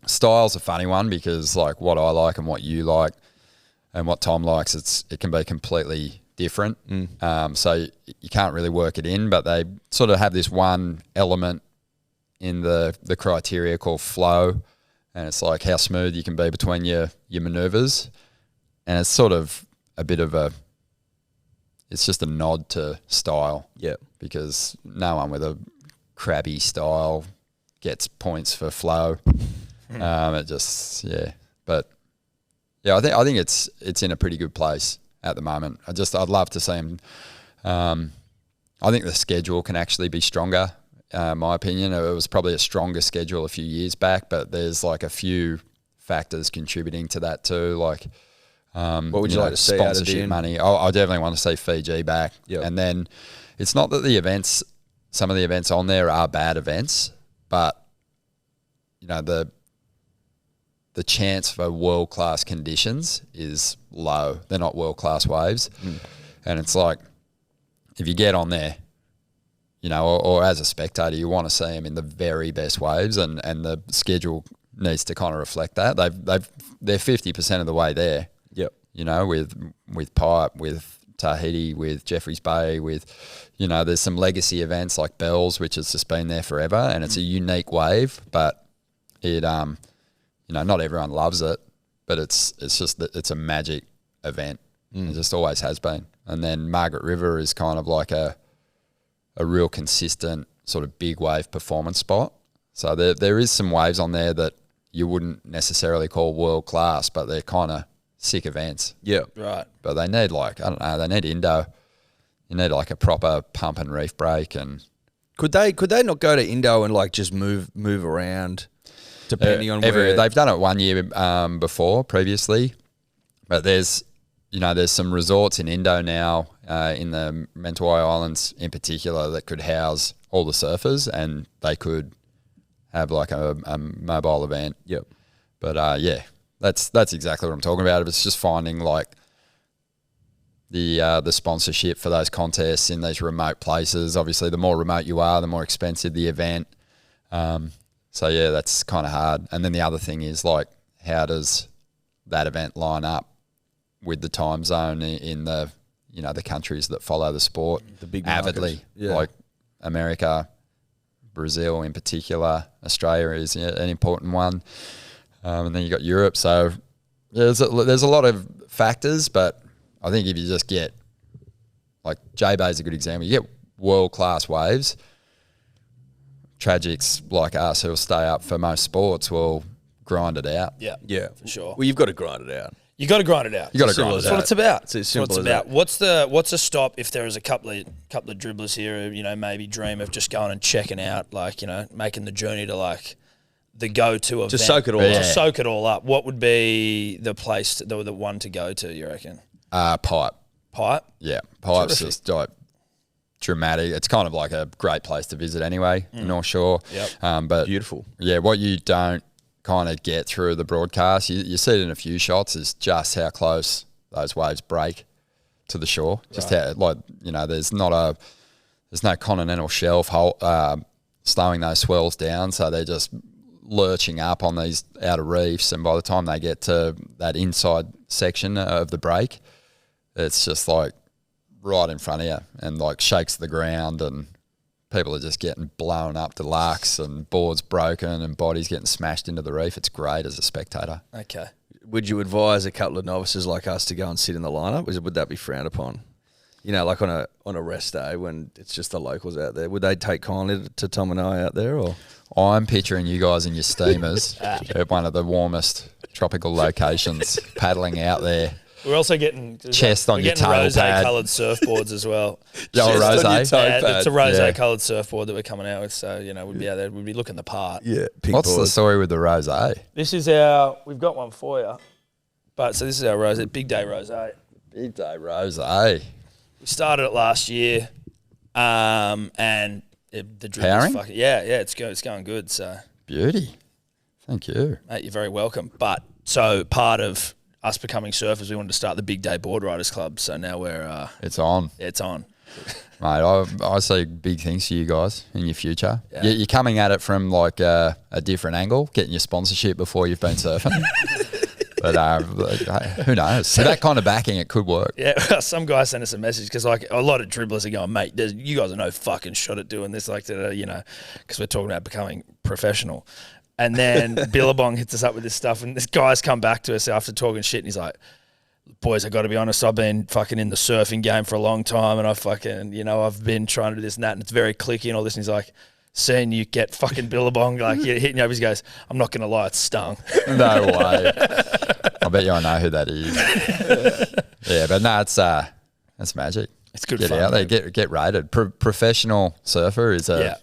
style's a funny one because like what I like and what you like and what Tom likes, it can be completely different. So you can't really work it in, but they sort of have this one element in the criteria called flow, and it's like how smooth you can be between your manoeuvres, and it's sort of a bit of it's just a nod to style. Yeah, because no one with a crabby style gets points for flow. But yeah, I think it's in a pretty good place at the moment. I'd love to see him. I think the schedule can actually be stronger. My opinion, it was probably a stronger schedule a few years back, but there's like a few factors contributing to that too. Like, what would you like to see sponsorship money? I definitely want to see Fiji back. Yep. And then it's not that some of the events on there are bad events, but you know the chance for world-class conditions is low. They're not world-class waves. And it's like, if you get on there, you know, or as a spectator, you want to see them in the very best waves, and the schedule needs to kind of reflect that. They're 50% of the way there. Yep. You know, with Pipe, with Tahiti, with Jeffreys Bay, with, you know, there's some legacy events like Bells, which has just been there forever, and it's a unique wave, but it you know, not everyone loves it, but it's just that it's a magic event. It just always has been. And then Margaret River is kind of like a real consistent sort of big wave performance spot. So there is some waves on there that you wouldn't necessarily call world class, but they're kind of sick events. Yeah. Right. But they need they need Indo. You need like a proper pump and reef break. And could they not go to Indo and like just move around? Depending on where they've done it 1 year before previously, but there's some resorts in Indo now in the Mentawai Islands in particular that could house all the surfers, and they could have like a mobile event. Yep. But yeah, that's exactly what I'm talking about. It's just finding like the sponsorship for those contests in these remote places. Obviously, the more remote you are, the more expensive the event. So yeah, that's kind of hard. And then the other thing is like, how does that event line up with the time zone in the the countries that follow the sport the big avidly, yeah. like America, Brazil in particular, Australia is an important one, and then you got Europe. So there's a lot of factors, but I think if you just get like J-Bay is a good example. You get world class waves. Tragics like us who'll stay up for most sports will grind it out. Yeah, Yeah, for sure. Well, you've got to grind it out. You got to grind it out. You got to Simple grind as it That's what out. it's about. It's as That's what simple it's as about. that. What's a stop if there is a couple of dribblers here who, maybe dream of just going and checking out, like, making the journey to like the go-to event. To soak it all To up. soak it all up. What would be the place, the one to go to, you reckon? Pipe. Pipe? Yeah, Pipe's Terrific. just like dramatic. It's kind of like a great place to visit anyway, North Shore. Yep. But Beautiful. yeah, what you don't kind of get through the broadcast, you see it in a few shots, is just how close those waves break to the shore. Just how, like, there's no continental shelf slowing those swells down, so they're just lurching up on these outer reefs, and by the time they get to that inside section of the break, it's just like right in front of you and like shakes the ground, and people are just getting blown up to larks and boards broken and bodies getting smashed into the reef. It's great as a spectator. Okay. Would you advise a couple of novices like us to go and sit in the lineup? Would that be frowned upon? Like on a rest day when it's just the locals out there, would they take kindly to Tom and I out there? Or I'm picturing you guys in your steamers at one of the warmest tropical locations, paddling out there. We're also getting Chest on your table pad. rose-coloured surfboards as well. Rose. It's a rose-coloured surfboard that we're coming out with, so we'd be out there. We'd be looking the part. yeah, What's the story with the rose? This is we've got one for you. So this is our rose, big day rose. Big day rose. We started it last year, and the drip Powering? is fucking, it's going good. So Beauty. Thank you. mate, you're very welcome. But so part of us becoming surfers, we wanted to start the Big Day Board Riders Club. So now we're It's on. it's on. Mate, I see big things for you guys in your future. Yeah. You're coming at it from like a different angle, getting your sponsorship before you've been surfing. But who knows? So that kind of backing, it could work. Yeah, some guy sent us a message because like a lot of dribblers are going, mate, you guys are no fucking shot at doing this, like because we're talking about becoming professional. And then Billabong hits us up with this stuff, and this guy's come back to us after talking shit, and he's like, boys, I got to be honest, I've been fucking in the surfing game for a long time, and I fucking, I've been trying to do this and that, and it's very clicky and all this. And he's like, seeing you get fucking Billabong, like you're hitting you up, he goes, I'm not going to lie, it's stung. No way. I bet you I know who that is. Yeah, but no, that's magic. It's good Get fun. out there, get rated. Professional surfer is Yeah.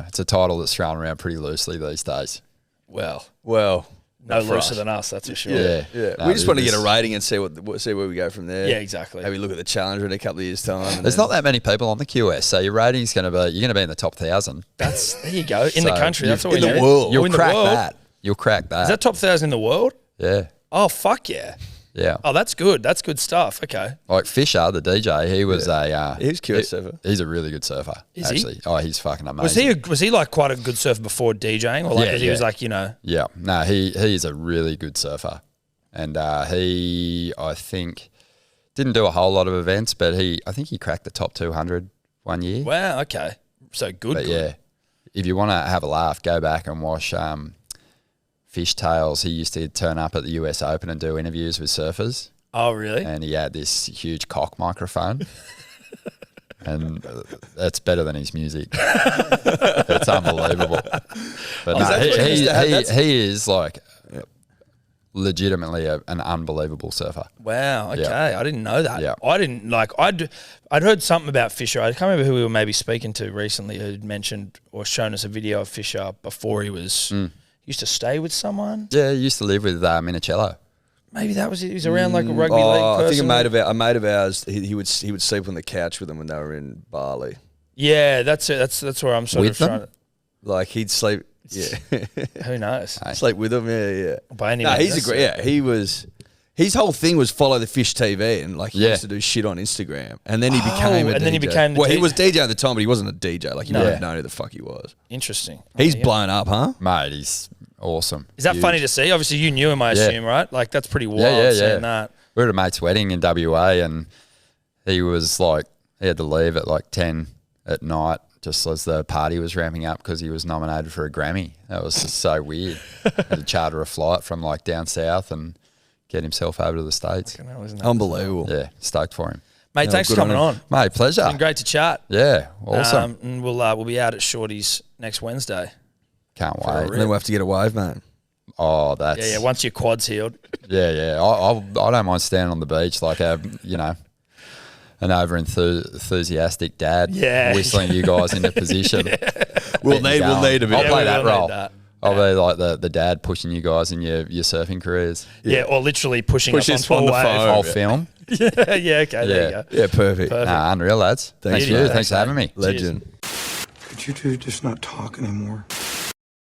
It's a title that's thrown around pretty loosely these days. Well, well, no for looser us. than us, that's for sure. Yeah. we just want to get a rating and see where we go from there. Yeah, exactly. Maybe look at the Challenger in a couple of years' time. and There's then- not that many people on the QS, so your rating's you're going to be in the top 1,000. There you go. In the So country, that's all we in the need. world. You'll in the crack world. that. You'll crack that. Is that top 1,000 in the world? Yeah. Oh, fuck yeah. Yeah. Oh, that's good. That's good stuff. Okay. Like Fisher, the DJ, he was He's QS surfer. He's a really good surfer. Is he? actually. Oh, he's fucking amazing. Was he like quite a good surfer before DJing? Or like, Yeah, 'cause he was yeah. like, Yeah. No, he's a really good surfer. And he, I think, didn't do a whole lot of events, but I think he cracked the top 200 one year. wow, okay. So good. But good. yeah, if you want to have a laugh, go back and watch Fishtails. He used to turn up at the US Open and do interviews with surfers. Oh, really? And he had this huge cock microphone. And that's better than his music. It's unbelievable. But no, he is like legitimately an unbelievable surfer. Wow. Okay. Yeah. I didn't know that. Yeah. I didn't like. I'd heard something about Fisher. I can't remember who we were maybe speaking to recently who'd mentioned or shown us a video of Fisher before he was used to stay with someone. Yeah, he used to live with Minicello. Maybe that was it. He was around like a rugby league person. I think a mate of ours. He would sleep on the couch with them when they were in Bali. Yeah, that's it. That's where I'm sort With of them? trying to. Like he'd sleep. Yeah, Who knows? sleep with them. Yeah. By any No, means, he's a that's great. it. Yeah, His whole thing was follow the fish TV, and like he Yeah. used to do shit on Instagram, and then he became a and DJ. then he became the well, he DJ. was DJ at the time, but he wasn't a DJ. Like you No. wouldn't have known who the fuck he was. Interesting. He's Yeah. blown up, huh? Mate, he's awesome. Is that Huge. funny to see? Obviously, you knew him, I Yeah. assume, right? Like, that's pretty wild Yeah, seeing that. We were at a mate's wedding in WA, and he was like, he had to leave at like 10 at night just as the party was ramping up because he was nominated for a Grammy. That was just so weird. Had to charter a flight from like down south and get himself over to the States. Unbelievable. Yeah, stoked for him. Mate, thanks for good on coming him. on. Mate, pleasure. Been great to chat. Yeah, awesome. And we'll be out at Shortees next Wednesday. Can't wait. And then we'll have to get a wave, man. Oh, that's Yeah, once your quad's healed. yeah. I don't mind standing on the beach like a an over enthusiastic dad, Yeah. whistling you guys into position. We'll Getting need going. a bit. I'll Yeah, play we that will need role. that. I'll be like the dad pushing you guys in your surfing careers. Yeah, or literally pushing Push us us onto on a the wave. phone. I'll film. Yeah, okay, there you go. Yeah, perfect. Nah, unreal, lads. Thanks Beauty. Thanks for having me. Legend. Could you two just not talk anymore?